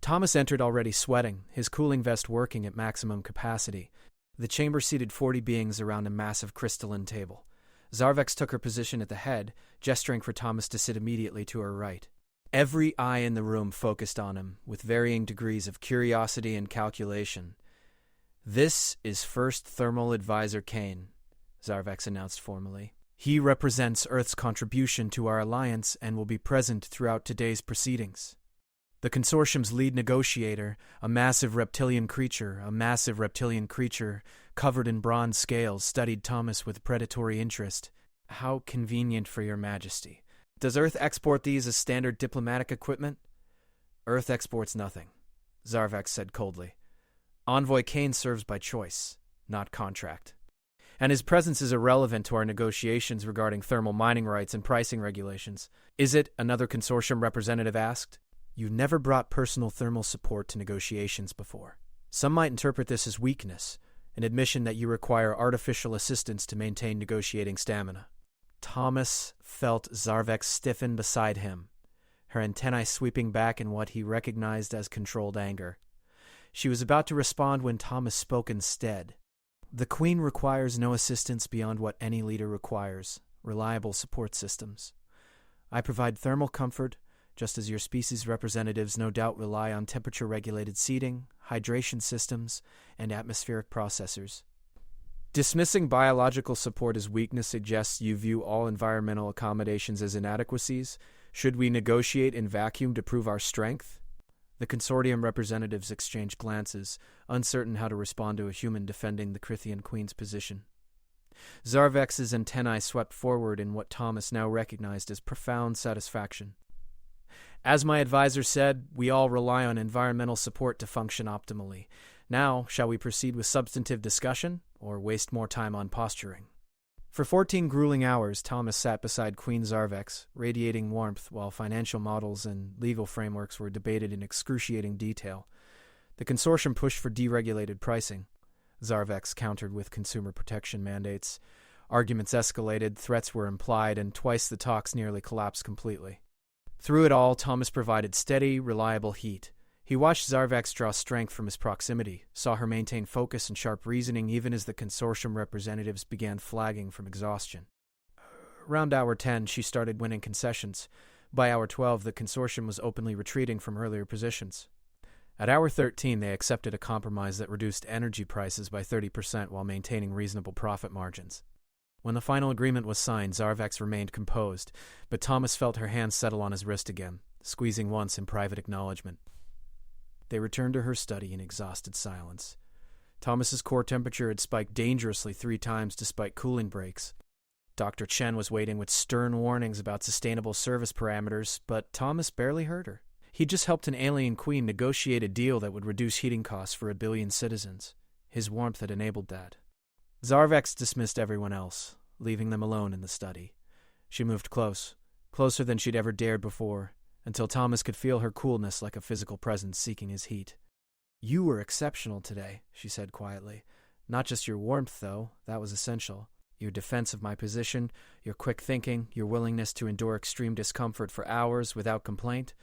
Thomas entered already sweating, his cooling vest working at maximum capacity. The chamber seated 40 beings around a massive crystalline table. Zarvex took her position at the head, gesturing for Thomas to sit immediately to her right. Every eye in the room focused on him, with varying degrees of curiosity and calculation. "This is First Thermal Advisor Kane," Zarvex announced formally. "He represents Earth's contribution to our alliance and will be present throughout today's proceedings." The consortium's lead negotiator, a massive reptilian creature covered in bronze scales, studied Thomas with predatory interest. "How convenient for your Majesty. Does Earth export these as standard diplomatic equipment?" "Earth exports nothing," Zarvex said coldly. "Envoy Kane serves by choice, not contract. And his presence is irrelevant to our negotiations regarding thermal mining rights and pricing regulations." "Is it?" another consortium representative asked. "You never brought personal thermal support to negotiations before. Some might interpret this as weakness, an admission that you require artificial assistance to maintain negotiating stamina." Thomas felt Zarvex stiffen beside him. her antennae sweeping back in what he recognized as controlled anger. She was about to respond when Thomas spoke instead. The Queen requires no assistance beyond what any leader requires: reliable support systems. I provide thermal comfort, just as your species representatives no doubt rely on temperature-regulated seating, hydration systems, and atmospheric processors. Dismissing biological support as weakness suggests you view all environmental accommodations as inadequacies. Should we negotiate in vacuum to prove our strength? The consortium representatives exchanged glances, uncertain how to respond to a human defending the Crithian Queen's position. Zarvex's antennae swept forward in what Thomas now recognized as profound satisfaction. As my advisor said, we all rely on environmental support to function optimally. Now, shall we proceed with substantive discussion, or waste more time on posturing? For 14 grueling hours, Thomas sat beside Queen Zarvex, radiating warmth while financial models and legal frameworks were debated in excruciating detail. The consortium pushed for deregulated pricing. Zarvex countered with consumer protection mandates. Arguments escalated, threats were implied, and twice the talks nearly collapsed completely. Through it all, Thomas provided steady, reliable heat. He watched Zarvex draw strength from his proximity, saw her maintain focus and sharp reasoning even as the consortium representatives began flagging from exhaustion. Around hour 10, she started winning concessions. By hour 12, the consortium was openly retreating from earlier positions. At hour 13, they accepted a compromise that reduced energy prices by 30% while maintaining reasonable profit margins. When the final agreement was signed, Zarvex remained composed, but Thomas felt her hand settle on his wrist again, squeezing once in private acknowledgement. They returned to her study in exhausted silence. Thomas's core temperature had spiked dangerously 3 times despite cooling breaks. Dr. Chen was waiting with stern warnings about sustainable service parameters, but Thomas barely heard her. He'd just helped an alien queen negotiate a deal that would reduce heating costs for 1 billion citizens. His warmth had enabled that. Zarvex dismissed everyone else, leaving them alone in the study. She moved closer than she'd ever dared before, until Thomas could feel her coolness like a physical presence seeking his heat. "You were exceptional today," she said quietly. "Not just your warmth, though. That was essential. Your defense of my position, your quick thinking, your willingness to endure extreme discomfort for hours without complaint.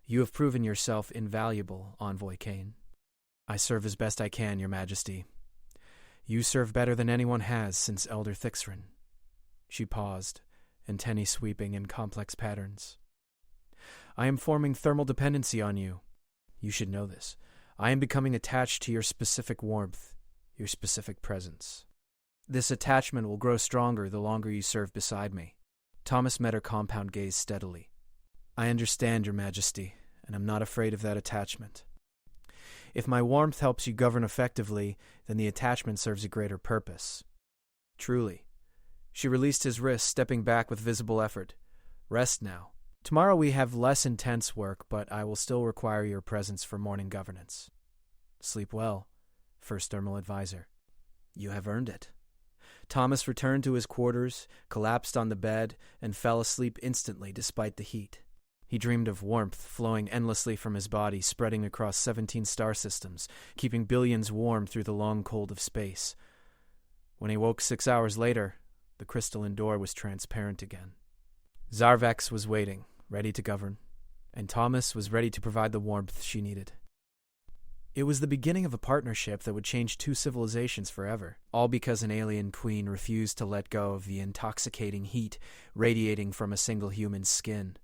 You have proven yourself invaluable, Envoy Kane." "I serve as best I can, Your Majesty." "You serve better than anyone has since Elder Thixrin." She paused, antennae sweeping in complex patterns. "I am forming thermal dependency on you. You should know this. I am becoming attached to your specific warmth, your specific presence. This attachment will grow stronger the longer you serve beside me." Thomas met her compound gaze steadily. "I understand, Your Majesty, and I'm not afraid of that attachment. If my warmth helps you govern effectively, then the attachment serves a greater purpose." "Truly." She released his wrist, stepping back with visible effort. "Rest now. Tomorrow we have less intense work, but I will still require your presence for morning governance." "Sleep well, First Thermal Advisor." "You have earned it." Thomas returned to his quarters, collapsed on the bed, and fell asleep instantly despite the heat. He dreamed of warmth flowing endlessly from his body, spreading across 17 star systems, keeping billions warm through the long cold of space. When he woke 6 hours later, the crystalline door was transparent again. Zarvex was waiting, ready to govern, and Thomas was ready to provide the warmth she needed. It was the beginning of a partnership that would change 2 civilizations forever, all because an alien queen refused to let go of the intoxicating heat radiating from a single human's skin.